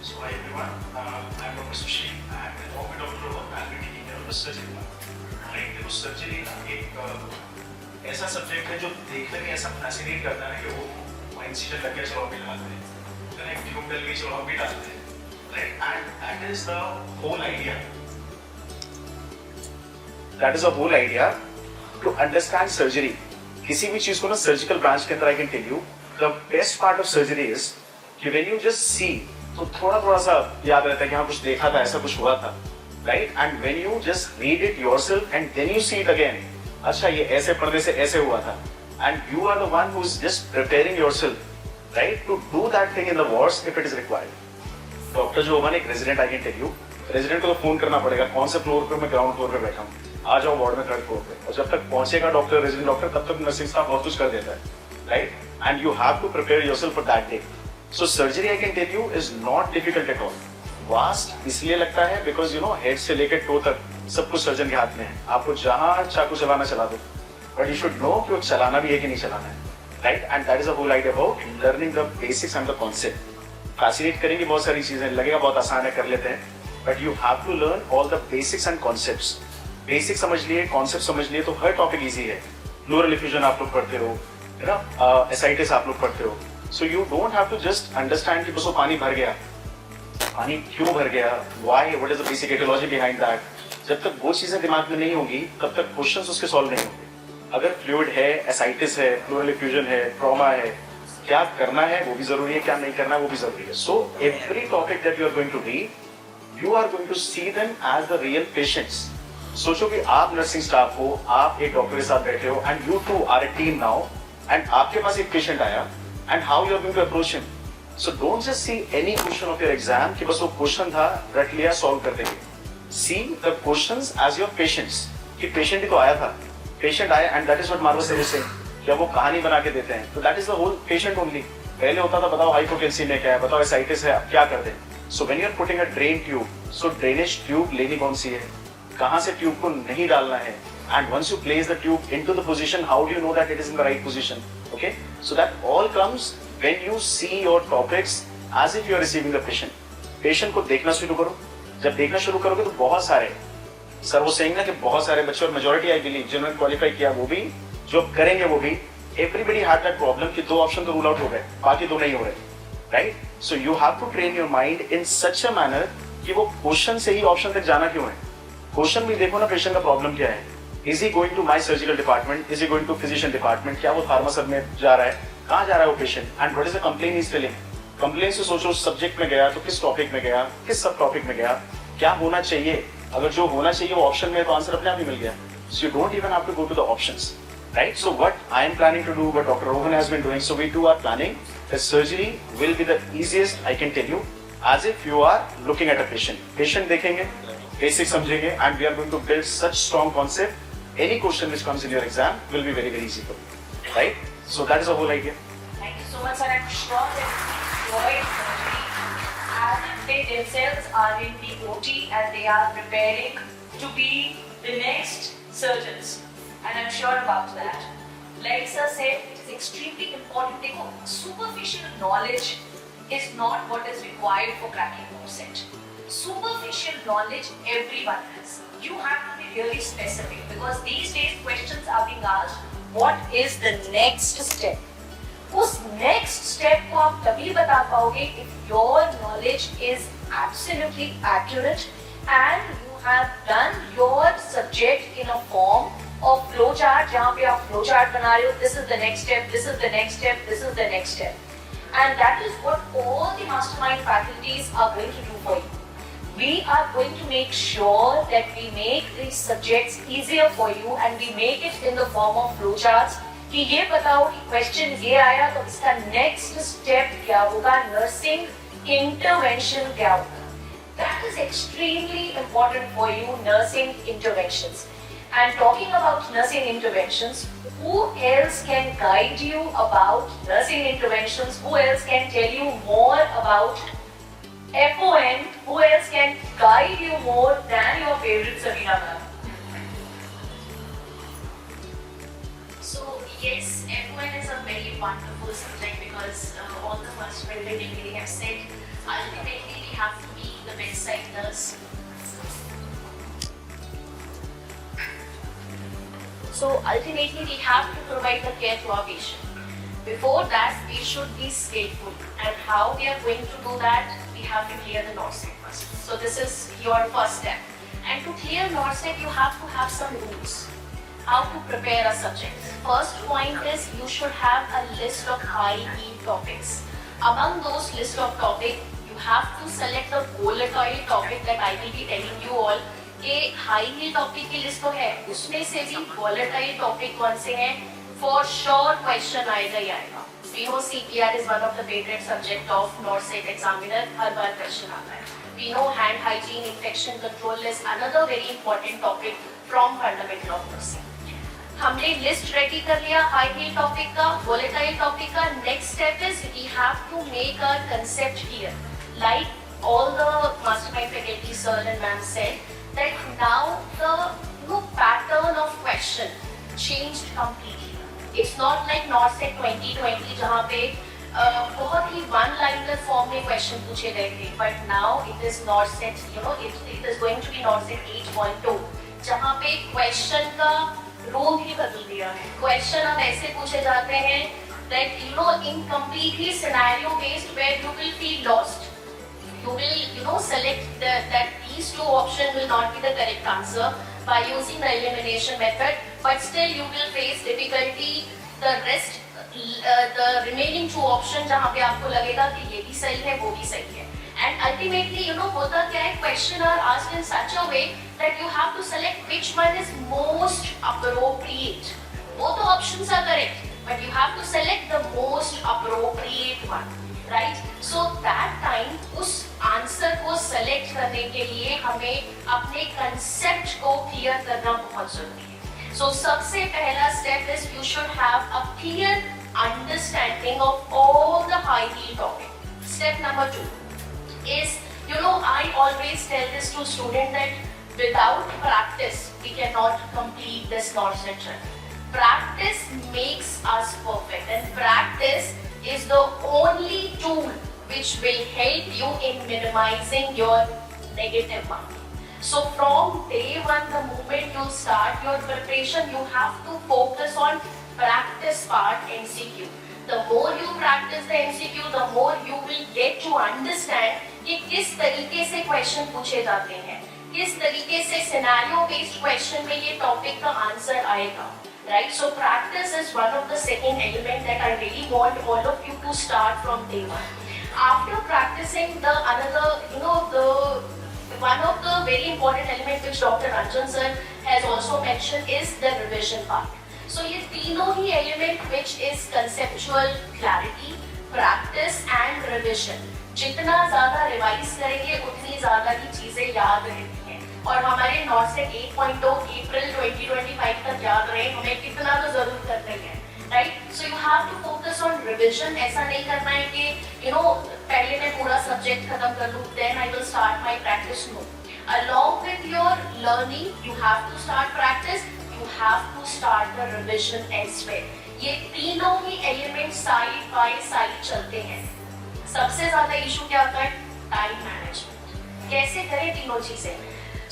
So hi everyone, I'm Dr. Sushil and along with Dr. Rohan, I'll be taking care of the surgery part. Right, देखो surgery एक ऐसा सब्जेक्ट है जो देखने में ऐसा फैसिनेट करता है कि वो इंसिजन लग गया चलो अभी लगाते हैं, कनेक्ट ट्यूब डल गई चलो अभी डालते हैं, right? And that is the whole idea. That is the whole idea to understand surgery. किसी भी चीज को ना सर्जिकल ब्रांच के अंदर I can tell you the best part of surgery is कि व्हेन यू जस्ट सी तो थोड़ा सा याद रहता है कि हाँ कुछ देखा था, ऐसा कुछ हुआ था, right? And when you just read it yourself and then you see it again, अच्छा ये ऐसे पढ़ने से ऐसे हुआ था, and you are the one who is just preparing yourself, right, to do that thing in the wards if it is required. Doctor जो होगा ना एक resident, I can tell you, resident को तो फोन करना पड़ेगा कौन से फ्लोर पे, मैं ग्राउंड फ्लोर पे बैठा हूँ, आ जाओ वार्ड में थर्ड फ्लोर पे, और जब तक पहुंचेगा डॉक्टर, रेजिडेंट डॉक्टर, तब तक नर्सिंग स्टाफ बहुत कुछ कर देता है, right? And you have to prepare yourself for that day. So surgery I can tell you is not difficult at all. वास्ट इसलिए लगता है बिकॉज यू नो हेड से लेकर टो तक सब कुछ सर्जन के हाथ में है, आपको जहां चाकू चलाना चला दो, बट यू शुड नो कि वो चलाना भी है कि नहीं चलाना है, right? And that is the whole idea about learning the basics and the concept. Fascinate करेंगे बहुत सारी चीजें, लगेगा बहुत आसान है, कर लेते हैं, but you have to learn all the basics and concepts. Basic समझ लिए, कॉन्सेप्ट समझ लिए तो हर टॉपिक इजी है। प्लूरल इफ्यूजन आप लोग पढ़ते हो, है ना, एसाइटिस आप लोग पढ़ते हो, so you don't have to just understand कि बस वो पानी भर गया, पानी क्यों भर गया, why, what is the basic aetiology behind that. जब तक वो चीजें दिमाग में नहीं होंगी तब तक क्वेश्चंस उसके सॉल्व नहीं होंगे। अगर फ्लूइड है, एसाइटिस है, प्लूरल इफ्यूजन है, ट्रॉमा है, क्या करना है वो भी जरूरी है, क्या नहीं करना है वो भी जरूरी है। So every topic that you are going to read, you are going to see them as the real patients. सोचो कि आप नर्सिंग स्टाफ हो, आप एक डॉक्टर के साथ बैठे हो, and you two are a team now, and आपके पास एक पेशेंट आया, and how you are going to approach him. So don't just see any question of your exam कि बस वो क्वेश्चन था, रट लिया, सॉल्व कर देंगे। See the questions as your patients, कि पेशेंट ही तो आया था, पेशेंट आया, and that is what Marvis is saying, जब वो कहानी बना के देते हैं तो that is the whole patient only. पहले होता था बताओ हाइपोटेंसिन है क्या है, बताओ एसाइटिस है, क्या करते हैं। So when you are putting a drain tube, so drainage tube लेनी कौन सी है, कहां से ट्यूब को नहीं डालना है, and once you place the tube into the position, how do you know that it is in the right position? Okay, so that all comes when you see your topics as if you are receiving the patient. Patient को देखना शुरू करो, जब देखना शुरू करोगे तो बहुत सारे, सर वो सेइंग ना कि बहुत सारे बच्चे, और मेजॉरिटी आई बिलीव जिन्होंने क्वालिफाई किया वो भी, जो करेंगे वो भी, एवरीबडी हैड दैट प्रॉब्लम कि दो ऑप्शन तो रूल आउट हो गए, बाकी दो नहीं हो रहे, right? So you have to train your mind in such a manner कि वो क्वेश्चन से ही ऑप्शन तक जाना क्यों है। क्वेश्चन में देखो ना पेशेंट का प्रॉब्लम क्या है, is he going to my surgical department, is he going to physician department, क्या वो फार्मासर में जा रहा है, कहाँ जा रहा है वो patient, and what is the complain is feeling. Complain से सोचो सब्जेक्ट में गया तो किस टॉपिक में गया, किस सब टॉपिक में गया, क्या होना चाहिए, अगर जो होना चाहिए वो ऑप्शन में है तो आंसर अपने आप ही मिल गया। So you don't even have to go to the options, right? So what I am planning to do, what Dr. Rohan has been doing, so we do our planning. The surgery will be the easiest, I can tell you, as if you are looking at a patient. Patient देखेंगे, basic समझेंगे, and we are going to build such strong concept. Any question which comes in your exam will be very, very easy for you, right? So that is the whole idea. Thank you so much, sir. I'm sure that enjoyed surgery as if they themselves are in the OT and they are preparing to be the next surgeons. And I'm sure about that. Like sir said, it is extremely important. देखो, superficial knowledge is not what is required for cracking NORCET. Superficial knowledge everyone has. You have to be really specific because these days questions are being asked, what is the next step? उस next step को आप तभी बता पाओगे if your knowledge is absolutely accurate and you have done your subject in a form of flow chart जहाँ पे आप flow chart बना रहे हो, this is the next step, this is the next step, this is the next step. And that is what all the mastermind faculties are going to do for you. We are going to make sure that we make these subjects easier for you and we make it in the form of flowcharts. कि ये बताओ कि क्वेश्चन ये आया तो इसका नेक्स्ट स्टेप क्या होगा, नर्सिंग इंटरवेंशन क्या होगा. That is extremely important for you, nursing interventions. And talking about nursing interventions, who else can guide you about nursing interventions? Who else can tell you more about FON? Who else can guide you more than your favorite Sabina ma'am? So yes, FON is a very wonderful subject because all the first really have said ultimately we have to be the bedside nurse. So ultimately we have to provide the care to our patient. Before that, we should be skillful. And how we are going to do that, we have to clear the NORCET first. So this is your first step. And to clear NORCET, you have to have some rules. How to prepare a subject. First point is you should have a list of high-yield topics. Among those list of topics, you have to select the volatile topic that I will be telling you all. कि हाई हील टॉपिक की लिस्ट तो है, उसमें से भी वॉलेटाइल टॉपिक कौन से हैं, फॉर श्योर क्वेश्चन आएगा ही आएगा. We know CPR is one of the favorite subject of NORCET examiner, her bar question आता है. We know hand hygiene, infection control is another very important topic from fundamental of nursing. हमने लिस्ट रेडी कर लिया हाई हील टॉपिक का, वॉलेटाइल टॉपिक का. Next step is we have to make a concept clear. Like all the mastermind faculty sir and ma'am said that now the pattern of question changed completely. It's not like NORCET 2020 जहाँ पे बहुत ही one-liner form में question पूछे गए थे. But now it is NORCET, it is going to be NORCET 8.2 जहाँ पे question का रूल ही बदल दिया है. Question अब ऐसे पूछे जाते हैं that in completely scenario based where you will feel lost. You will select that these two options will not be the correct answer by using the elimination method, but still you will face difficulty. The rest, the remaining two options जहाँ पे आपको लगेगा कि ये भी सही है वो भी सही है. And ultimately होता क्या है, question are asked in such a way that you have to select which one is most appropriate. Both the options are correct, but you have to select the most appropriate one. Right? So that time उस आंसर को सेलेक्ट करने के लिए हमें अपने कंसेप्ट को क्लियर करना बहुत जरूरी है. So सबसे पहला step is you should have a clear understanding of all the high yield topic. Step number 2 is I always tell this to students that without practice we cannot complete this NORCET. Practice makes us perfect, and practice is the only tool which will help you in minimizing your negative marking. So from day one, the moment you start your preparation, you have to focus on practice part MCQ. The more you practice the MCQ, the more you will get to understand कि किस तरीके से क्वेश्चन पूछे जाते हैं, किस तरीके से सिनेरियो बेस्ड क्वेश्चन में ये टॉपिक का आंसर आएगा. Right, so practice is one of the second element that I really want all of you to start from day one. After practicing, the one of the very important element which Dr. Ranjan sir has also mentioned is the revision part. So ये तीनों ही element which is conceptual clarity, practice and revision. जितना ज़्यादा रिवाइज करेंगे उतनी ज़्यादा ही चीज़ें याद रहती हैं और हमारे नॉर्सेट 8.0 अप्रैल 2025 तक याद रहे हमें कितना तो ज़रूर करना ही है, right? So you have to focus on revision. ऐसा नहीं करना है कि पहले मैं पूरा सब्जेक्ट खत्म कर लूँ then I will start my practice. No, along with your learning you have to start practice, you have to start the revision as well. ये तीनों ही एलिमेंट साइड बाय साइड चलते हैं. सबसे ज्यादा इशू क्या होता है? Time management. कैसे करें तीनों चीजें?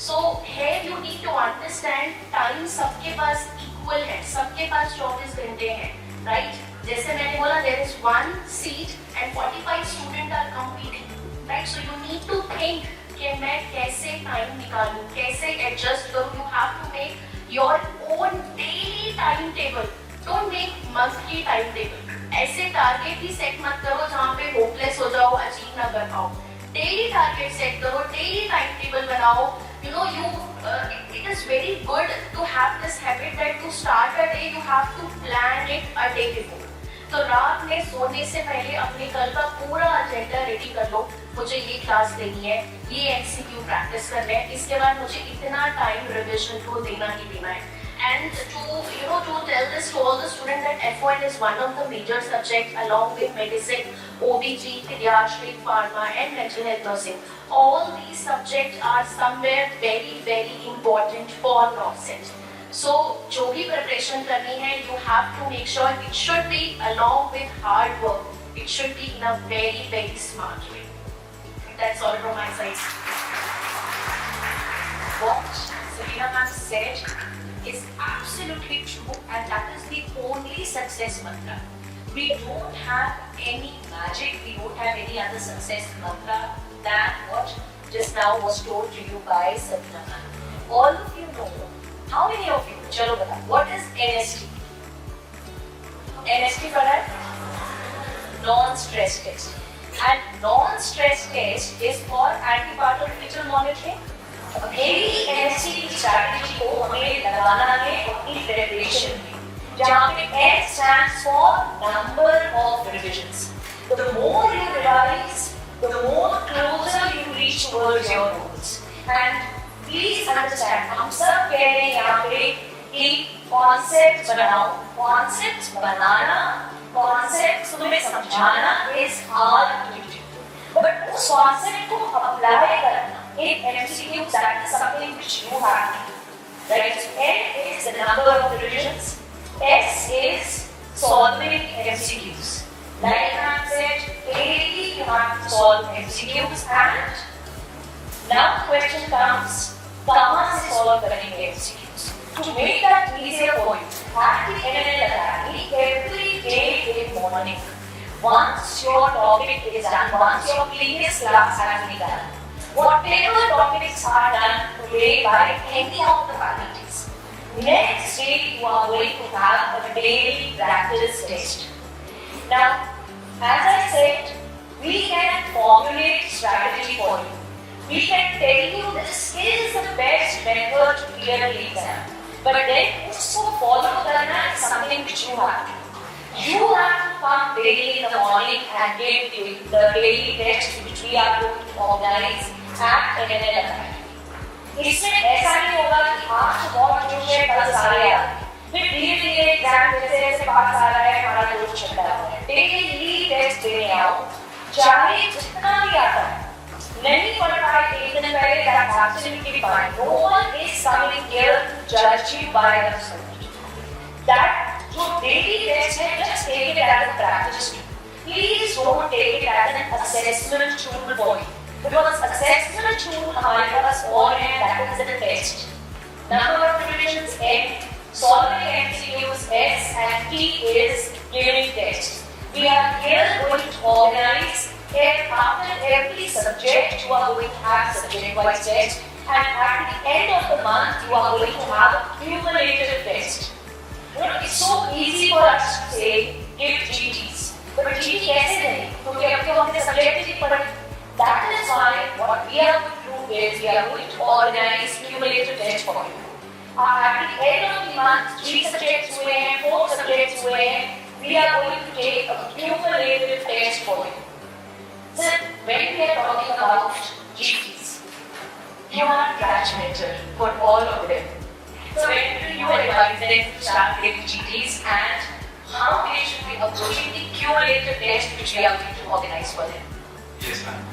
So here you need to understand time सबके पास इक्वल है, सबके पास 24 घंटे हैं, राइट? जैसे मैंने बोला there is 1 seat and 45 student are competing, right? So you need to think कि मैं कैसे टाइम निकालूं, कैसे एडजस्ट करूं. You have to make your own daily time table. Don't make monthly time table. ऐसे टारगेट ही सेट मत करो जहाँ पे होपलेस हो जाओ, अचीव ना कर पाओ. डेली टारगेट सेट करो, डेली टाइम टेबल बनाओ. It is very good to have this habit that to start a day you have to plan it a day before. तो रात में सोने से पहले अपने कल का पूरा एजेंडा रेडी कर लो. मुझे ये क्लास लेनी है, ये एमसीक्यू प्रैक्टिस करना है, इसके बाद मुझे इतना टाइम रिविजन को देना ही देना है. And to tell this to all the students that F1 is one of the major subjects along with medicine, OBG, pediatry, pharma and mental health nursing. All these subjects are somewhere very very important for NORCET. So जो भी preparation करनी है, you have to make sure it should be along with hard work. It should be in a very very smart way. That's all from my side. What Selena ma'am said is absolutely true, and that is the only success mantra. We don't have any magic, we don't have any other success mantra than what just now was told to you by Selena ma'am. All of you know, how many of you, chalo bata, what is NST? NST for that? Non-stress test. And non-stress test is for antepartum fetal monitoring. मेरी NST की स्ट्रैटेजी को हमें लगाना है अपनी प्रिपरेशन में, जहाँ पे N stands for number of revisions. The more you revise, the more closer you reach towards your goals. And please understand, हम सब कह रहे हैं यहाँ पे कि concepts बनाओ, concepts बनाना, concepts तुम्हें समझाना is our duty. But उस concept को apply करना in MCQs, that is something which you have to do, right? N is the number of revisions, S is solving MCQs. Like I said, daily you have to solve MCQs, and now the question comes, कहाँ से solve करेंगे MCQs? To make that easier for you, at the NNL Academy, every day in the morning, once your topic is done, once your previous class has been done, whatever topics are done today by any of the faculties, next day you are going to have a daily practice test. Now, as I said, we can formulate strategy for you. We can tell you this is the best method to clear the exam. But then, usko follow karna is something which you have to do. You have to come daily in the morning and give the daily test which we are going to organize at NNL Academy. इसमें ऐसा नहीं होगा कि आज बहुत जोश है कल सारे आ फिर धीरे धीरे एग्जाम जैसे जैसे पास आ रहा है हमारा जोश चढ़ता है. डेली टेस्ट देने आओ, चाहे जितना भी आता है. नहीं पढ़ पाए एक दिन पहले, that's absolutely fine. No one is coming here to judge you by your result. That जो डेली टेस्ट है, just take it as a practice tool. Please don't take it as an assessment tool for you. Because assessment tool हमारे पास और है, that is a test. Number of revisions N, solving MCQs S, and T is giving tests. We are here going to organize after every subject you are going to have subject-wise test, and at the end of the month you are going to have a cumulative test. It's so easy for us to say give GTs, but GT कैसे दें? क्योंकि अब तो हमने subject ही पढ़ा. That is why what we are going to do is we are going to organize cumulative test for you. At the end of the month, 3 subjects हुए हैं, 4 subjects हुए हैं. We are going to take a cumulative test for you. So when we are talking about GPs, you are judgmental for all of them. So when do you advise them to start getting GPs and how they should be approaching the cumulative test which we are going to organize for them? Yes, ma'am.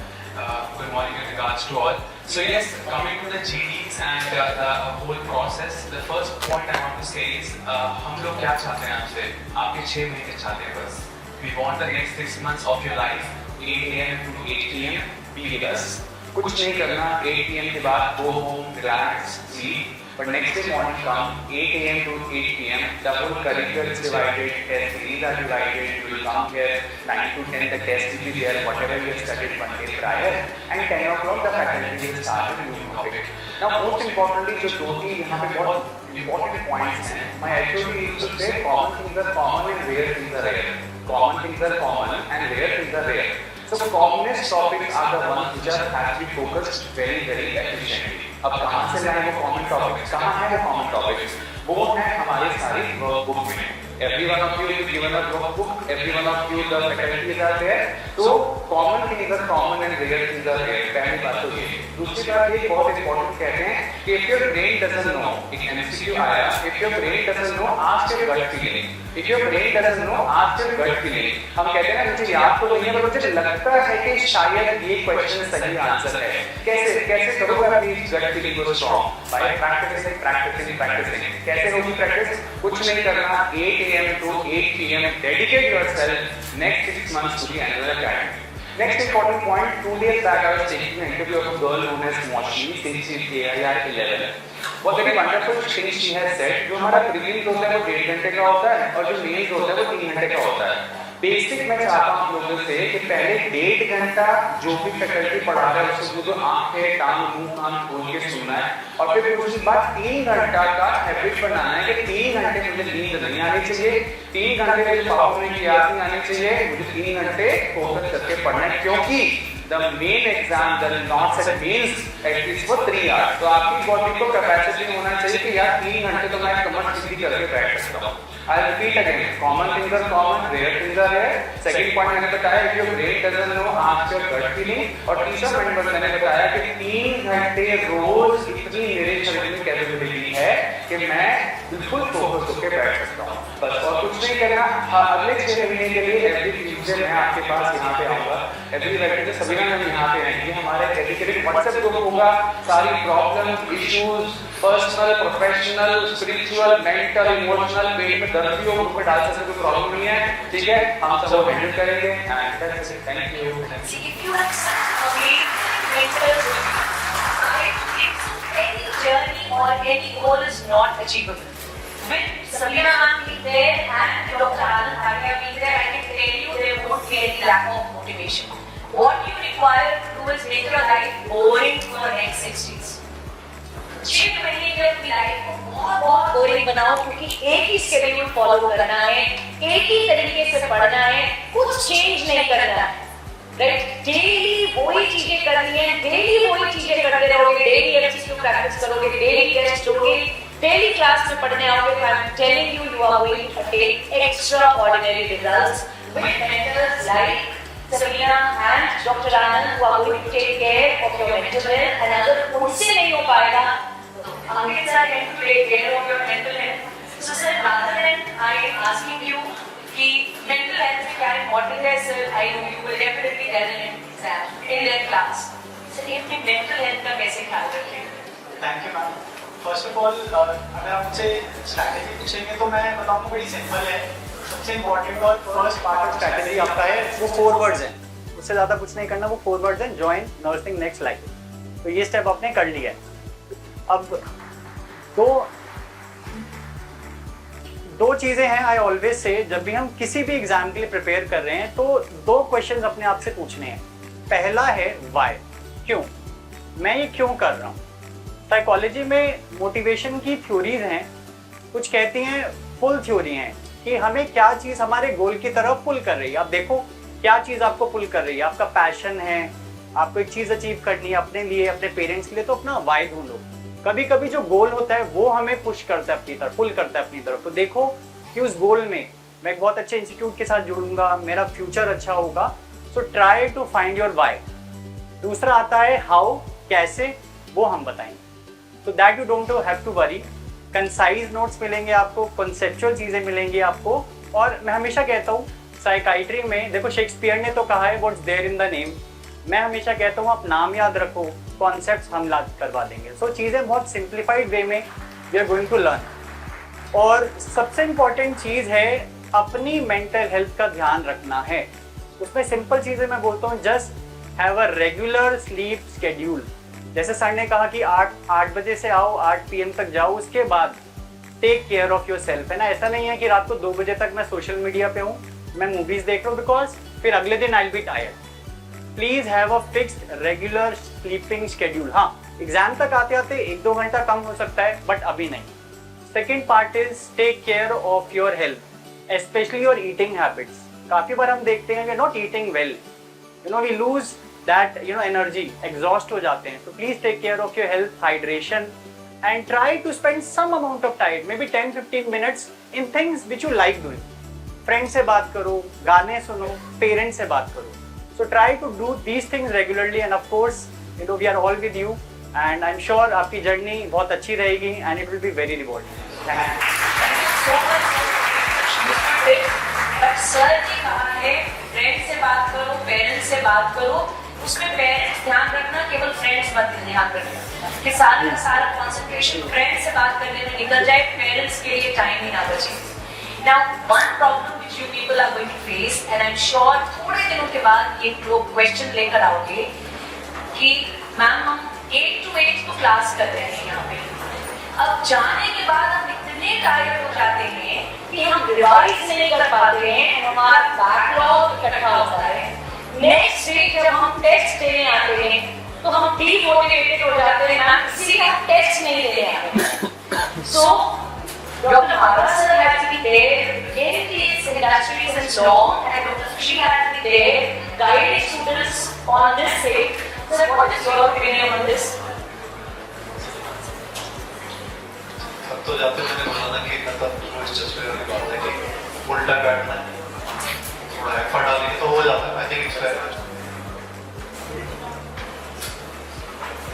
Good morning in regards to all. So yes, coming to the GDs and the whole process, the first point I want to say is हम लोग क्या चाहते हैं आपसे? आपके 6 महीने चाहते हैं बस. We want the next 6 months of your life, 8 AM to 8 PM, be with us. कुछ नहीं करना, 8 PM के बाद go home, relax, sleep. But next day morning come 8 AM to 8 PM. The whole curriculum is divided, test series are divided. You will come here 9 to 10. The test will be there, whatever you have studied 1 day prior, and 10 o'clock the faculty will start the new topic. Now, most importantly, जो 2-3 यहाँ पे बहुत important points हैं. My HOD used to say common things are common and rare things are rare. Common things are common and rare things are rare. So the commonest topics are the ones which are have to be focused very efficiently. अब कहाँ से लाए वो कॉमन टॉपिक्स, कहाँ है वो कॉमन टॉपिक्स? वो है हमारे सारी वर्कबुक में. Every one of you is given a workbook. Every one of you the faculties are there. So common things are common and rare things are rare. पहली बात तो ये. दूसरी बात ये बहुत important कहते हैं कि if your brain doesn't know, एक MCQ आया, if your brain doesn't know, ask your gut feeling. If your brain doesn't know, ask your gut feeling. हम कहते हैं ना मुझे याद तो नहीं है पर मुझे लगता है कि शायद ये क्वेश्चन सही आंसर है. कैसे करोगे अपनी गट फीलिंग को स्ट्रॉन्ग? By practising. कैसे होगी प्रैक्टिस? कुछ नहीं करना. 8 AM to 8 PM. Dedicate yourself next 6 months to the annual academy. Next important point, 2 days back I was taking an interview of a girl known as Moshi, since she's AIR 11. What very wonderful things she has said. जो हमारा प्रीलिम्स होता है वो 1.5 घंटे का होता है और जो मेंस होता है वो 3 घंटे का होता है. बेसिक मैं चाहता हूँ आप लोगों से कि पहले 1.5 घंटा जो भी फैकल्टी पढ़ा रहा है उसको जो आंखें टांग मुंह कान खोल के सुनना है और फिर उसके बाद 3 घंटा का हैबिट बनाना है कि 3 घंटे मुझे नींद नहीं आनी चाहिए, 3 घंटे मुझे पावर की याद नहीं आनी चाहिए, मुझे 3 घंटे फोकस करके पढ़ना है क्योंकि the main exam, the not set means at least for 3 hours. तो आपकी बॉडी को कैपेसिटी होना चाहिए कि यार 3 घंटे तो मैं कमर सीधी करके बैठ सकता हूँ. I repeat again, common things are common, rare things are rare. Second point मैंने बताया if your brain doesn't know, ask your gut feeling. और तीसरा पॉइंट मैंने बताया कि 3 घंटे रोज इतनी मेरे शरीर में कैपेबिलिटी है कि मैं बिल्कुल फोकस होकर बैठ सकता हूँ बस और कुछ नहीं करना. अगले 6 महीने के लिए एवरी ट्यूसडे मैं आपके पास यहाँ पे आऊँगा. एवरी वेडनेसडे सभी हम यहाँ पे आएंगे. हमारे डेडिकेटेड व्हाट्सएप ग्रुप होगा. सारी problem issues personal professional spiritual mental emotional पेट में दर्द भी हो ग्रुप में डाल सकते कोई प्रॉब्लम नहीं है. ठीक है, हम सब हैंडल करेंगे. Thank you. See, if you have such amazing mentors, if any journey or any goal is not achievable, with Samira ma'am being there and Dr. Anand Bhatia being there, I can tell you there won't be any lack of motivation. What you require to do is make your life boring for the next 6 days. 6 महीने के अपनी लाइफ को बहुत बोरिंग बनाओ क्योंकि एक ही शेड्यूल फॉलो करना है, एक ही तरीके से पढ़ना है, कुछ चेंज नहीं करना है. राइट? डेली वही चीजें करनी है, डेली वही चीजें करते रहोगे, डेली एमसीक्यू प्रैक्टिस करोगे, डेली टेस्ट दोगे, डेली क्लास में पढ़ने आओगे. I am telling you, you are going to attain extraordinary results with mentors like Samira and Dr. Anand who are going to take care of your mental health. And अगर उनसे नहीं हो पाएगा Ankit sir can take care of your mental health. So sir, rather than I asking you कि mental health में क्या important है sir, I know you will definitely tell in exam in their class. Sir, ये अपनी mental health का कैसे ख्याल रखें? Thank you ma'am. First of all अगर आप मुझसे स्ट्रैटेजी पूछेंगे तो मैं बताऊंगा बड़ी सिंपल है. सबसे इम्पोर्टेंट और फर्स्ट पार्ट ऑफ स्ट्रैटेजी आपका है वो 4 वर्ड्स हैं. उससे ज़्यादा कुछ नहीं करना. वो 4 वर्ड्स हैं जॉइन नर्सिंग नेक्स्ट लाइफ. तो ये स्टेप आपने कर लिया है. अब दो चीज़ें हैं. आई ऑलवेज से जब भी हम किसी भी एग्जाम के लिए प्रिपेयर कर रहे हैं तो 2 क्वेश्चन अपने आप से पूछने हैं. पहला है वाई, क्यों, मैं ये क्यों कर रहा हूँ. साइकोलॉजी में मोटिवेशन की थ्योरीज हैं. कुछ कहती हैं फुल थ्योरी हैं कि हमें क्या चीज़ हमारे गोल की तरफ पुल कर रही है. आप देखो क्या चीज़ आपको पुल कर रही है. आपका पैशन है, आपको एक चीज़ अचीव करनी है अपने लिए, अपने पेरेंट्स के लिए, तो अपना वाई ढूंढो. कभी कभी जो गोल होता है वो हमें पुश करता है अपनी तरफ, पुल करता है अपनी तरफ। तो देखो कि उस गोल में मैं एक बहुत अच्छे इंस्टीट्यूट के साथ जुड़ूंगा, मेरा फ्यूचर अच्छा होगा। So try to find your why. दूसरा आता है हाउ, कैसे, वो हम बताएंगे। तो that you don't have to worry. Concise notes मिलेंगे आपको, कॉन्सेप्चुअल चीजें मिलेंगी आपको। और मैं हमेशा कहता हूँ साइकाइट्री में, देखो शेक्सपियर ने तो कहा है what's there in the name. मैं हमेशा कहता हूँ आप नाम याद रखो, कॉन्सेप्ट्स हम याद करवा देंगे। सो चीज़ें बहुत सिंप्लीफाइड वे में we are going to learn. और सबसे इम्पॉर्टेंट चीज़ है अपनी मेंटल हेल्थ का ध्यान रखना है। उसमें सिंपल चीज़ें मैं बोलता हूँ, just have a regular sleep schedule. जैसे सर ने कहा कि 8 बजे से आओ, 8 PM तक जाओ, उसके बाद take care of yourself, है ना। ऐसा नहीं है कि रात को 2 बजे तक मैं सोशल मीडिया पे हूँ, मैं मूवीज देख रहा हूँ, बिकॉज फिर अगले दिन I will be tired. Please have a fixed regular sleeping schedule. हाँ, एग्जाम तक आते आते 1-2 घंटा कम हो सकता है, बट अभी नहीं। Second part is take care of your health, specially your eating habits. काफी बार हम देखते हैं we are not eating well, we lose that energy, exhaust हो जाते हैं। तो please take care of your health, hydration, and try to spend some amount of time, maybe 10-15 minutes in things which you like doing. Friend से बात करो, गाने सुनो, पेरेंट्स से बात करो। So try to do these things regularly, and of course we are all with you, and I'm sure आपकी जर्नी बहुत अच्छी रहेगी and it will be very rewarding. Thank you. But sir ने कहा है फ्रेंड से बात करो, पेरेंट्स से बात करो। उसमें पेरेंट्स ध्यान रखना, केवल फ्रेंड्स मत ध्यान रखना कि सारा कंसंट्रेशन फ्रेंड्स से बात करने में निकल जाए, पेरेंट्स के लिए टाइम ही ना बचे। Now one problem which you people are going to face, and I'm sure थोड़े दिनों के बाद ये लोग क्वेश्चन लेकर आओगे कि मैम हम 8 to 8 तो क्लास कर रहे हैं यहाँ पे, अब जाने के बाद हम इतने टायर्ड हो जाते हैं कि हम रिवाइज नहीं कर पाते हैं, हमारा बैकलॉग इकट्ठा होता है। नेक्स्ट डे जब हम टेस्ट देने आते हैं तो हम डीमोटिवेटेड हो जाते हैं, मैम इसीलिए हम टेस्ट नहीं देने आते हैं। सो Dr. Baba sir had to be there, getting these industries and so on, and Dr. Sushi had to be there, guiding students on this day. Sir, what is your opinion on this? अब तो जाते मैंने बोला ना कि मतलब रोज चश्मे वाली बात है कि उल्टा बैठना है, थोड़ा एफर्ट डालेंगे तो हो जाता है। आई थिंक इट्स फेयर।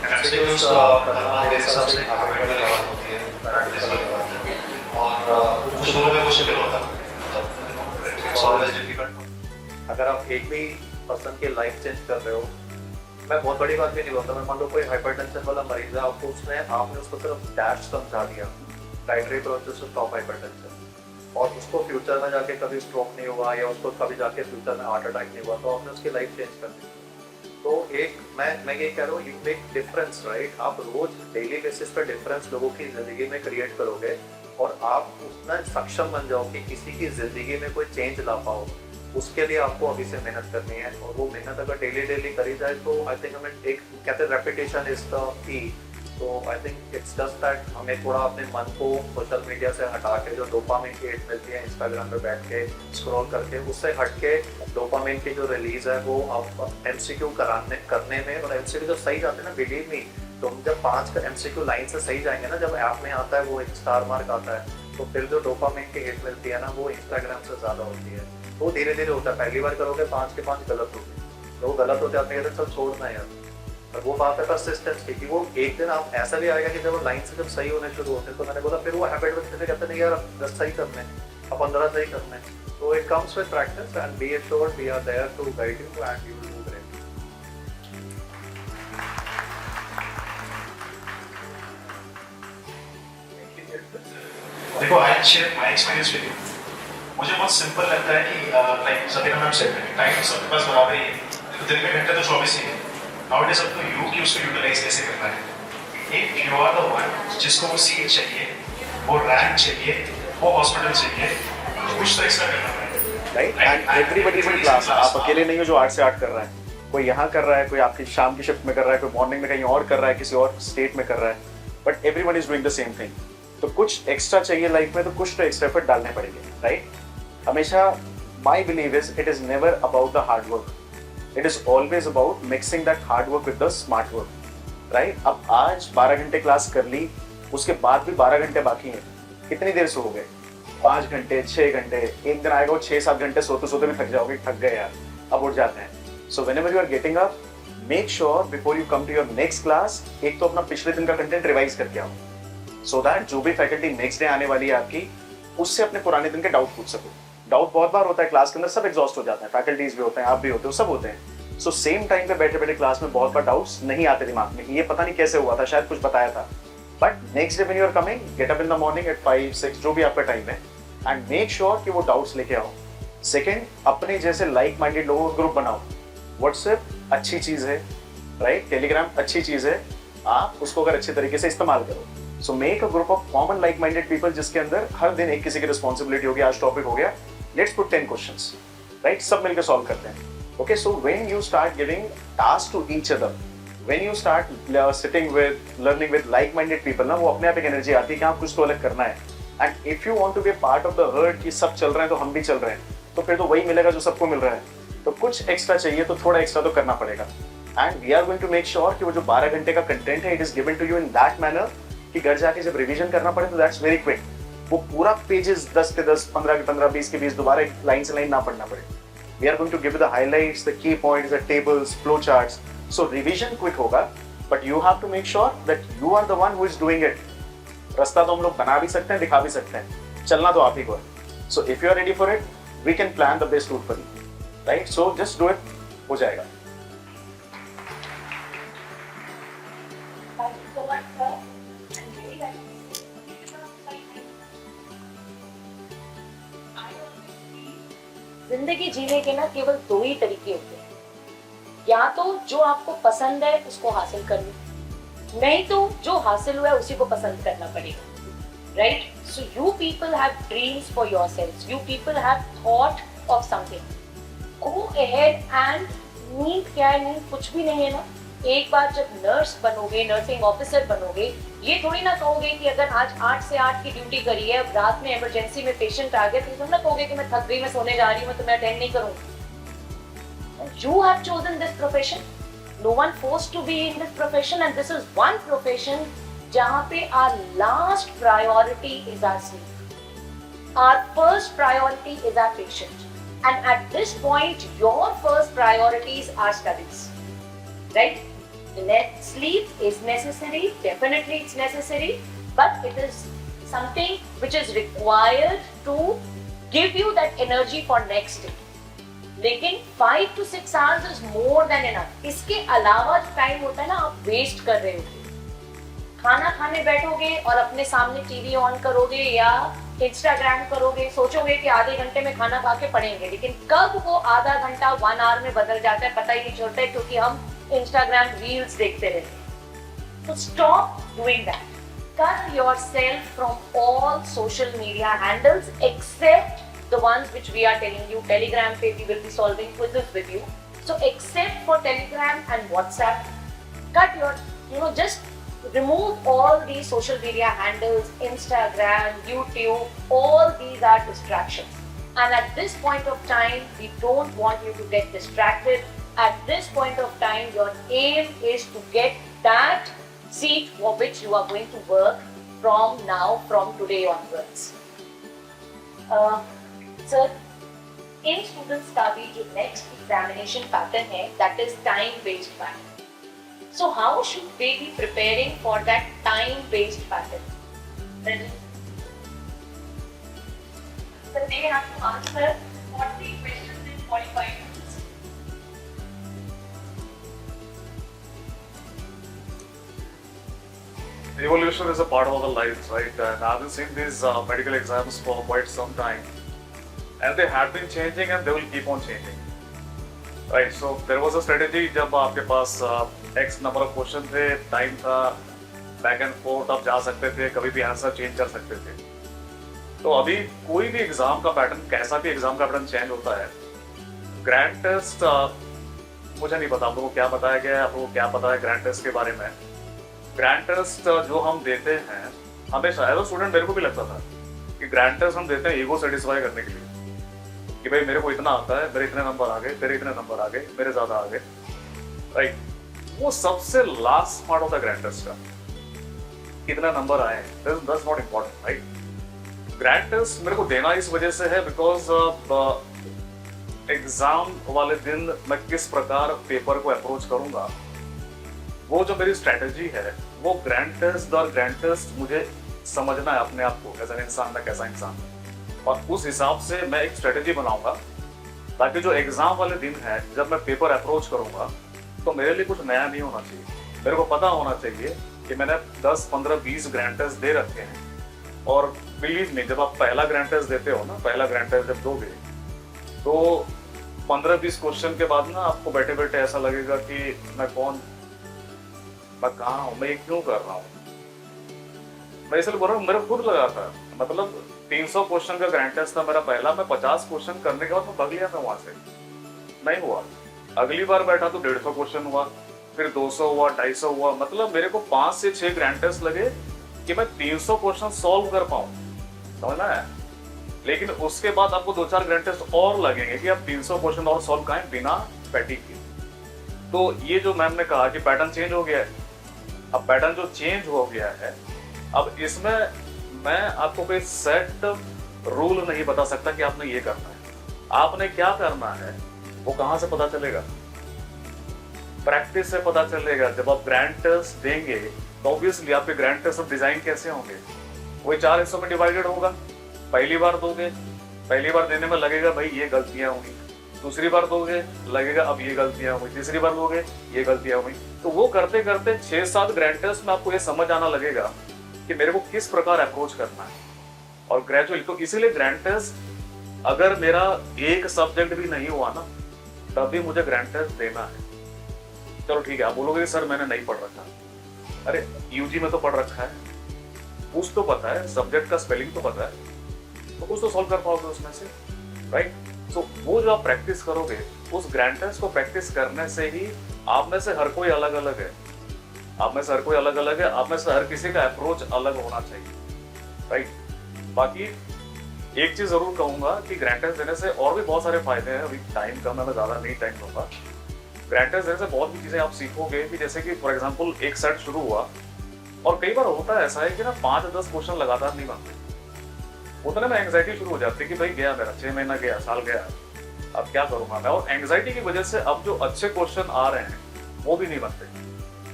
एमसीक्यूज करना मेरे हिसाब से हैबिट वाली बात होती है, प्रैक्टिस वाली बात है, और शुरू में मुश्किल होता है, मतलब इट्स ऑलवेज डिफिकल्ट। अगर आप एक भी पर्सन की लाइफ चेंज कर रहे हो, मैं बहुत बड़ी बात भी नहीं बोलता, मैं मान लो कोई हाइपरटेंशन वाला मरीज है, आपने उसको सिर्फ डैश समझा दिया, dietary process to stop hypertension, और उसको फ्यूचर में जाके कभी स्ट्रोक नहीं हुआ या उसको कभी जाके फ्यूचर में हार्ट अटैक नहीं हुआ, तो आपने उसकी लाइफ चेंज कर दी। तो एक मैं ये कह रहा हूँ, यू मेक डिफरेंस, राइट। आप रोज डेली बेसिस पे डिफरेंस लोगों की जिंदगी में क्रिएट करोगे और आप उसमें सक्षम बन जाओ कि किसी की जिंदगी में कोई चेंज ला पाओ। उसके लिए आपको अभी से मेहनत करनी है, और वो मेहनत अगर डेली करी जाए तो आई थिंक हमें एक कहते हैं रेपिटेशन इज द की। तो I think it's just that हमें थोड़ा अपने मन को सोशल मीडिया से हटा के, जो डोपामिन की हिट मिलती है इंस्टाग्राम पे बैठ के स्क्रॉल करके, उससे हट के डोपामिन की जो रिलीज है वो आप एमसीक्यू करने में, और एमसीक्यू जब सही जाते हैं ना, बिलीव मी, तो हम जब 5 का एमसीक्यू लाइन से सही जाएंगे ना, जब ऐप में आता है वो एक स्टार मार्क आता है, तो फिर जो डोपामिन की हिट मिलती है ना, वो इंस्टाग्राम से ज़्यादा होती है। तो धीरे धीरे होता है, पहली बार करोगे 5 के 5 गलत होंगे, तो गलत हो जाते हैं, चल छोड़ना यार। और वो बात है परसिस्टेंस की, कि वो एक दिन आप ऐसा भी आएगा कि जब वो लाइन से जब सही होने शुरू होते हैं, तो मैंने बोला फिर वो हैबिट बनते कहते नहीं यार अब 10 सही करने, अब 15 सही करने। तो it comes with practice, and be assured we are there to guide you and you will do great. देखो, I share my experience with you. मुझे बहुत सिंपल लगता है कि like Satina ma'am said, time सबके पास बराबर ही है, तो दिन में घंटे तो 24 ही है। Now it is up to you कि उसको यूटिलाइज कैसे करना है। If you are the one जिसको वो सीट चाहिए, वो रैंक चाहिए, वो हॉस्पिटल चाहिए, तो कुछ तो एक्स्ट्रा करना पड़ेगा, right. And everybody is in class, आप अकेले नहीं हो जो 8 से 8 कर रहा है। कोई यहाँ कर रहा है, कोई आपकी शाम की शिफ्ट में कर रहा है, कोई मॉर्निंग में कहीं और कर रहा है, किसी और स्टेट में कर रहा है, but everyone is doing the same thing. तो कुछ एक्स्ट्रा चाहिए लाइफ में, तो कुछ तो एक्स्ट्रा एफर्ट डालने पड़ेंगे, राइट। हमेशा my believe is it is never about the hard work, it is always about mixing that hard work with the smart work. Right? अब आज 12 घंटे क्लास कर ली, उसके बाद भी 12 घंटे बाकी हैं। कितनी देर सो गए? 5 घंटे, 6 घंटे। एक दिन आएगा वो 6-7 घंटे सोते सोते भी थक जाओगे, थक गए यार, अब उठ जाते हैं। So whenever you are getting up, make sure before you come to your next class, एक तो अपना पिछले दिन का कंटेंट रिवाइज करके आओ, सो दैट जो भी फैकल्टी नेक्स्ट डे आने वाली है आपकी, उससे अपने पुराने दिन के डाउट पूछ सको। डाउट बहुत बार होता है क्लास के अंदर, सब एग्जॉस्ट हो जाते हैं, फैकल्टीज भी होते हैं, आप भी होते हो, सब होते हैं। सो सेम टाइम पे बैठे बैठे क्लास में बहुत बार डाउट्स नहीं आते दिमाग में, ये पता नहीं कैसे हुआ था, शायद कुछ बताया था। But next day when you are coming, get up in the morning at 5-6 जो भी आपका टाइम है, एंड मेक श्योर कि वो डाउट्स लेके आओ। सेकेंड, अपने जैसे लाइक माइंडेड लोगों का ग्रुप बनाओ। व्हाट्सएप अच्छी चीज है, राइट? टेलीग्राम अच्छी चीज है, आप उसको अगर अच्छे तरीके से इस्तेमाल करो। So make a group of common like minded people, जिसके अंदर हर दिन एक किसी की रिस्पॉन्सिबिलिटी होगी। आज टॉपिक हो गया, लेट्स पुट 10 क्वेश्चंस, राइट? सब मिलकर सॉल्व करते हैं। Okay, so when you start giving task to each other, when you start sitting with learning with like minded people ना, वो अपने आप एक एनर्जी आती है कि हाँ कुछ तो अलग करना है। And if you want to be part of the herd कि सब चल रहे हैं तो हम भी चल रहे हैं, तो फिर तो वही मिलेगा जो सबको मिल रहा है। तो कुछ एक्स्ट्रा चाहिए तो थोड़ा एक्स्ट्रा तो करना पड़ेगा। And we are going to make sure कि वो जो 12 घंटे का कंटेंट है, it is given to you in that manner कि घर जाके जब रिवीजन करना पड़े तो दैट्स वेरी क्विक। वो पूरा पेजेस 10 के 10, 15 के 15, 20 के 20 दोबारा एक लाइन से लाइन ना पढ़ना पड़े। We are going to give the highlights, the key points, the tables, flow charts. So revision quick होगा, but you have to make sure that you are the one who is doing it. रास्ता तो हम लोग बना भी सकते हैं, दिखा भी सकते हैं, चलना तो आप ही को है। So if you are ready for it, we can plan the best route for you, right? So just do it, हो जाएगा। Thank you so much, sir. I'm very happy. जिंदगी जीने के ना केवल 2 ही तरीके होते हैं, या तो जो आपको पसंद है उसको हासिल कर लो, नहीं तो जो हासिल हुआ है उसी को पसंद करना पड़ेगा, right? So you people have dreams for yourselves, you people have thought of something, go ahead and need क्या है? नीड कुछ भी नहीं है ना। एक बार जब नर्स बनोगे, नर्सिंग ऑफिसर बनोगे, ये थोड़ी ना कहोगे कि अगर आज 8 से 8 की ड्यूटी करी है, अब रात में इमरजेंसी में पेशेंट आ गया, तो तुम ना कहोगे कि मैं थक गई, मैं सोने जा रही हूँ, तो मैं अटेंड नहीं करूँगी। You have chosen this profession. No one forced to be in this profession, and this is one profession जहाँ पे our last priority is our sleep. Our first priority is our patient, and at this point, your first priorities are studies, right? Sleep is necessary, definitely it's necessary, but it is something which is required to give you that energy for next day. लेकिन 5 to 6 hours is more than enough. इसके अलावा जो टाइम होता है ना, आप वेस्ट कर रहे हो। खाना खाने बैठोगे और अपने सामने टीवी ऑन करोगे या इंस्टाग्राम करोगे, सोचोगे कि आधे घंटे में खाना खा के पढ़ेंगे, लेकिन कब वो आधा घंटा 1 hour में बदल जाता है पता ही नहीं चलता है, क्योंकि हम इंस्टाग्राम रील्स देखते रहते हैं। तो stop doing that, cut yourself from all social media handles except the ones which we are telling you. Telegram pe we will be solving quizzes with you. So except for Telegram and WhatsApp, cut your, just remove all these social media handles, Instagram, YouTube, all these are distractions. And at this point of time, we don't want you to get distracted. At this point of time, your aim is to get that seat for which you are going to work from now, from today onwards. Sir, इन स्टूडेंट्स का भी जो नेक्स्ट एग्जामिनेशन पैटर्न है, that is time based pattern. So how should they be preparing for that time based pattern? Sir, they have to answer 40 questions in 45 minutes. Evolution is a part of our lives, right? And I've been seeing these medical exams for quite some time. And they have been changing and they will keep on changing, right? So there was a strategy जब आपके पास X number of question थे, time था, back and forth आप जा सकते थे, कभी भी आंसर चेंज कर सकते थे। तो अभी कोई भी एग्जाम का पैटर्न, कैसा भी एग्जाम का पैटर्न चेंज होता है। ग्रैंड टेस्ट मुझे नहीं पता आप लोगों को क्या बताया गया है, आप लोगों को क्या पता है ग्रैंड टेस्ट के बारे में। ग्रैंड टेस्ट जो हम देते हैं, हमेशा एज अ स्टूडेंट मेरे को भी लगता था कि ग्रैंड टेस्ट हम देते हैं ईगो सेटिस्फाई करने के लिए, कि भाई मेरे को इतना आता है, मेरे इतने नंबर आ गए, तेरे इतने नंबर आ गए, मेरे ज़्यादा आ गए, राइट? वो सबसे लास्ट पार्ट होता है ग्रैंड टेस्ट का, कितना नंबर आए, that's not important, right. Grand test मेरे को देना इस वजह से है बिकॉज एग्जाम वाले दिन मैं किस प्रकार पेपर को अप्रोच करूंगा, वो जो मेरी स्ट्रेटेजी है वो ग्रैंड टेस्ट मुझे समझना है अपने आप को, कैसा इंसान मैं कैसा इंसान, और उस हिसाब से मैं एक स्ट्रेटेजी बनाऊंगा ताकि जो एग्जाम वाले दिन है जब मैं पेपर अप्रोच करूंगा तो मेरे लिए कुछ नया नहीं होना चाहिए। मेरे को पता होना चाहिए कि मैंने 10, 15, 20 ग्रैंड टेस्ट दे रखे हैं, और बिलीव मी जब आप पहला ग्रैंड टेस्ट देते हो ना, पहला ग्रैंड टेस्ट जब दोगे तो 15-20 क्वेश्चन के बाद ना आपको बैठे बैठे ऐसा लगेगा कि मैं कौन, मैं कहाँ हूँ, मैं ये क्यों कर रहा हूँ। मैं इसलिए बोल रहा हूँ, मेरे खुद लगा था, मतलब 300 क्वेश्चन का ग्रैंड टेस्ट था मेरा पहला, मैं 50 क्वेश्चन करने के बाद मैं भाग लिया था वहां से, नहीं हुआ। अगली बार बैठा तो 150 क्वेश्चन हुआ, फिर 200 हुआ, 250 हुआ, मतलब मेरे को 5 से 6 ग्रैंड टेस्ट लगे कि मैं 300 क्वेश्चन सॉल्व कर पाऊं, समझना है। लेकिन उसके बाद आपको 2-4 ग्रैंड टेस्ट और लगेंगे कि आप 300 क्वेश्चन और सॉल्व करें बिना फैटिग के। तो ये जो मैम ने कहा कि पैटर्न चेंज हो गया है, अब पैटर्न जो चेंज हो गया है, अब इसमें मैं आपको कोई सेट रूल नहीं बता सकता कि आपने ये करना है। आपने क्या करना है वो कहां से पता चलेगा, प्रैक्टिस से पता चलेगा। जब आप ग्रैंड टेस्ट देंगे तो ऑब्वियसली आपके ग्रैंड टेस्ट डिजाइन कैसे होंगे, वही 4 हिस्सों में डिवाइडेड होगा। पहली बार दोगे, पहली बार देने में लगेगा भाई ये गलतियां हुई, दूसरी बार दोगे लगेगा अब ये गलतियां हुई, तीसरी बार दोगे ये गलतियां हुई। तो वो करते करते 6-7 ग्रैंड टेस्ट में आपको ये समझ आना लगेगा कि मेरे को किस प्रकार अप्रोच करना है, और ग्रेजुअली। तो इसीलिए ग्रैंड टेस्ट अगर मेरा एक सब्जेक्ट भी नहीं हुआ ना तभी मुझे ग्रैंड टेस्ट देना है। चलो ठीक है, आप बोलोगे सर मैंने नहीं पढ़ रखा, अरे यूजी में तो पढ़ रखा है, कुछ तो पता है, सब्जेक्ट का स्पेलिंग तो पता है, तो कुछ तो सॉल्व कर पाओगे उसमें से, राइट। तो वो जो आप प्रैक्टिस करोगे, उस ग्रैंड टेस्ट को प्रैक्टिस करने से ही आप में से हर कोई अलग अलग है, आप में से हर कोई अलग अलग है, आप में से हर किसी का अप्रोच अलग होना चाहिए, राइट। बाकी एक चीज जरूर कहूंगा कि ग्रैंड टेस्ट देने से और भी बहुत सारे फायदे हैं, अभी टाइम कम है, मैं ज्यादा नहीं टाइम दूंगा। ग्रैंड टेस्ट देने से बहुत भी चीजें आप सीखोगे कि जैसे कि फॉर एग्जांपल एक सेट शुरू हुआ और कई बार होता है ऐसा है कि ना 5-10 क्वेश्चन लगातार नहीं बनते, उतने में एंग्जाइटी शुरू हो जाती है कि भाई गया मेरा 6 महीना गया, साल गया, अब क्या करूंगा मैं। और एंग्जाइटी की वजह से अब जो अच्छे क्वेश्चन आ रहे हैं वो भी नहीं बनते।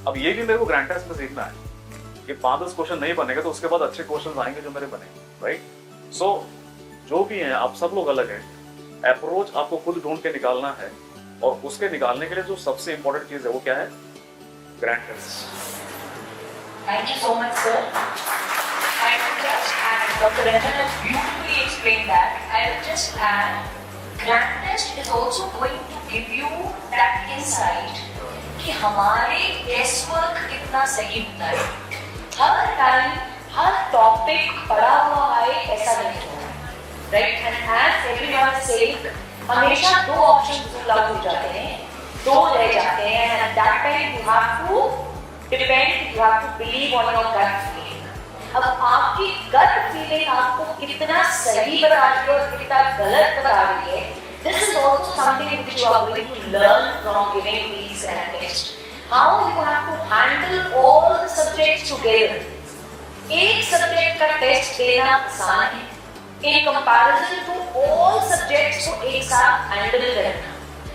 अब ये भी मेरे को ग्रैंड टेस्ट में सीखना है कि 5-10 क्वेश्चन नहीं बनेगा तो उसके बाद अच्छे क्वेश्चन आएंगे जो मेरे बनेंगे, राइट। सो जो भी हैं आप सब लोग अलग हैं, अप्रोच आपको खुद ढूंढ के निकालना है, और उसके निकालने के लिए जो सबसे इंपॉर्टेंट चीज है वो क्या है, grand test. Thank you so much, sir. I will just add, Dr. Ranjan has beautifully explained that. I will just add, grand test is also going to give you that insight कि हमारे guess work कितना सही होता है। हर टाइम हर टॉपिक पढ़ा हुआ है ऐसा नहीं होता, right? And as everyone said, हमेशा 2 ऑप्शंस उपलब्ध हो जाते हैं, 2 रह जाते हैं, and at that time you have to depend, you have to believe on your gut feeling. अब आपकी gut feeling आपको कितना सही बता रही है और कितना गलत बता रही है, this is also something which you are going to learn from giving these tests. How you have to handle all the subjects together. एक सब्जेक्ट का टेस्ट देना आसान है in comparison to all subjects को एक साथ हैंडल करना।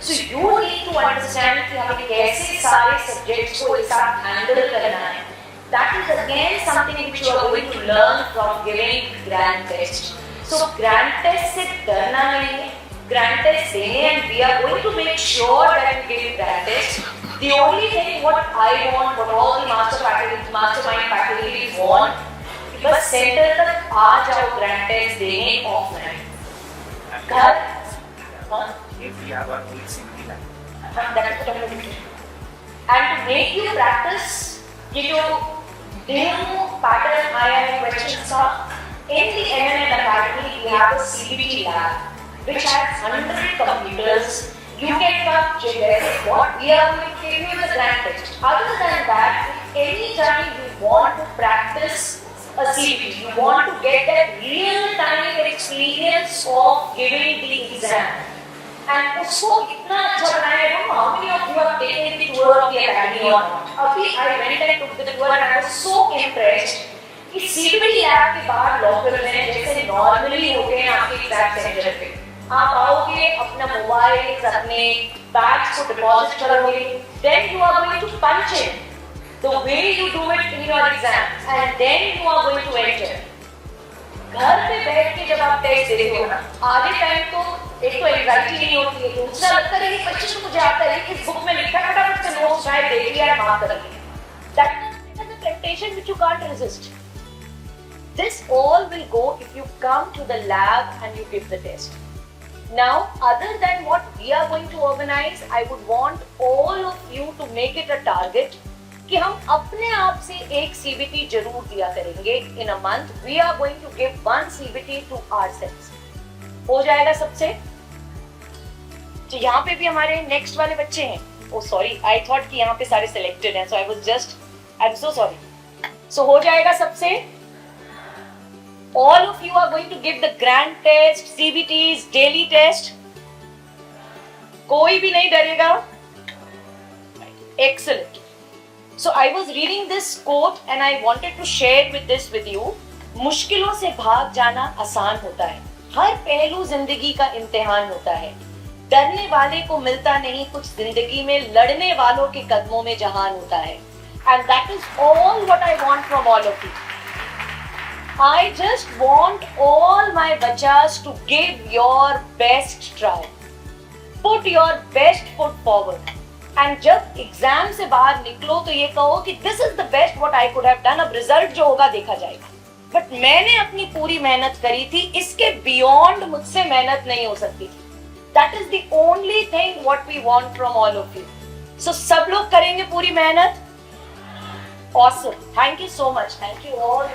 So you need to understand कि हमें कैसे सारे subjects को एक साथ हैंडल करना है। That is again something which you are going to learn from giving grand test. So grand test से डरना नहीं है, grand test देने, and we are going to make sure that we give grand test. The only thing what I want, what all the mastermind faculty want, बस सेंटर तक आ जाओ ग्रैंड टेस्ट देने ऑफलाइन। घर and to make you practice, ये जो डेमो पैटर्न आया है क्वेश्चंस का, in the MNN Academy we have a CBT lab which has 100 computers. You can come check what we are going to give you the grand test. Other than that, any time you want to practice a CBT, you want to get that real-time experience of giving the exam, and उसको इतना अच्छा बनाया है। How many of you have taken the tour of the academy और नॉट? अभी I went and took the tour and I was so impressed कि सीबीटी लैब के बाहर लॉकर में जैसे नॉर्मली होते हैं आपके एग्जाम सेंटर पे, आप आओगे अपना मोबाइल अपने बैग्स को डिपॉजिट करोगे, then you are going to punch in the way you do it in your exams and then you are going to enter. घर पे बैठ के जब आप टेस्ट देते हो ना, आधे टाइम तो एक तो एंजाइटी नहीं होती है, दूसरा लगता है कि बच्चे को मुझे आता है इस बुक में लिखा है, फटाफट से नोट्स शायद देख लिया और मार्क कर लिया. That is a temptation which you can't resist. This all will go if you come to the lab and you give the test. Now, other than what we are going to organize, I would want all of you to make it a target कि हम अपने आप से एक CBT जरूर दिया करेंगे in a month. We are going to give one CBT to ourselves. हो जाएगा सबसे? तो यहाँ पे भी हमारे नेक्स्ट वाले बच्चे हैं. Oh sorry, I thought कि यहाँ पे सारे selected हैं, so I was just, I'm so sorry. So हो जाएगा सबसे? All of you are going to give the grand test, CBTs, daily test. कोई भी नहीं डरेगा? Excellent. So I was reading this quote and I wanted to share with you. मुश्किलों से भाग जाना आसान होता है, हर पहलू जिंदगी का इम्तिहान होता है, डरने वाले को मिलता नहीं कुछ जिंदगी में, लड़ने वालों के कदमों में जहान होता है. And that is all what I want from all of you. I just want all my bachas to give your best try. Put your best foot forward. And जब एग्जाम से बाहर निकलो तो ये कहो कि this is the best what I could have done. अब रिजल्ट जो होगा देखा जाएगा, बट मैंने अपनी पूरी मेहनत करी थी, इसके बियॉन्ड मुझसे मेहनत नहीं हो सकती थी. That is the only thing what we want from all of you. So सब लोग करेंगे पूरी मेहनत. Awesome. Thank you so much. Thank you all.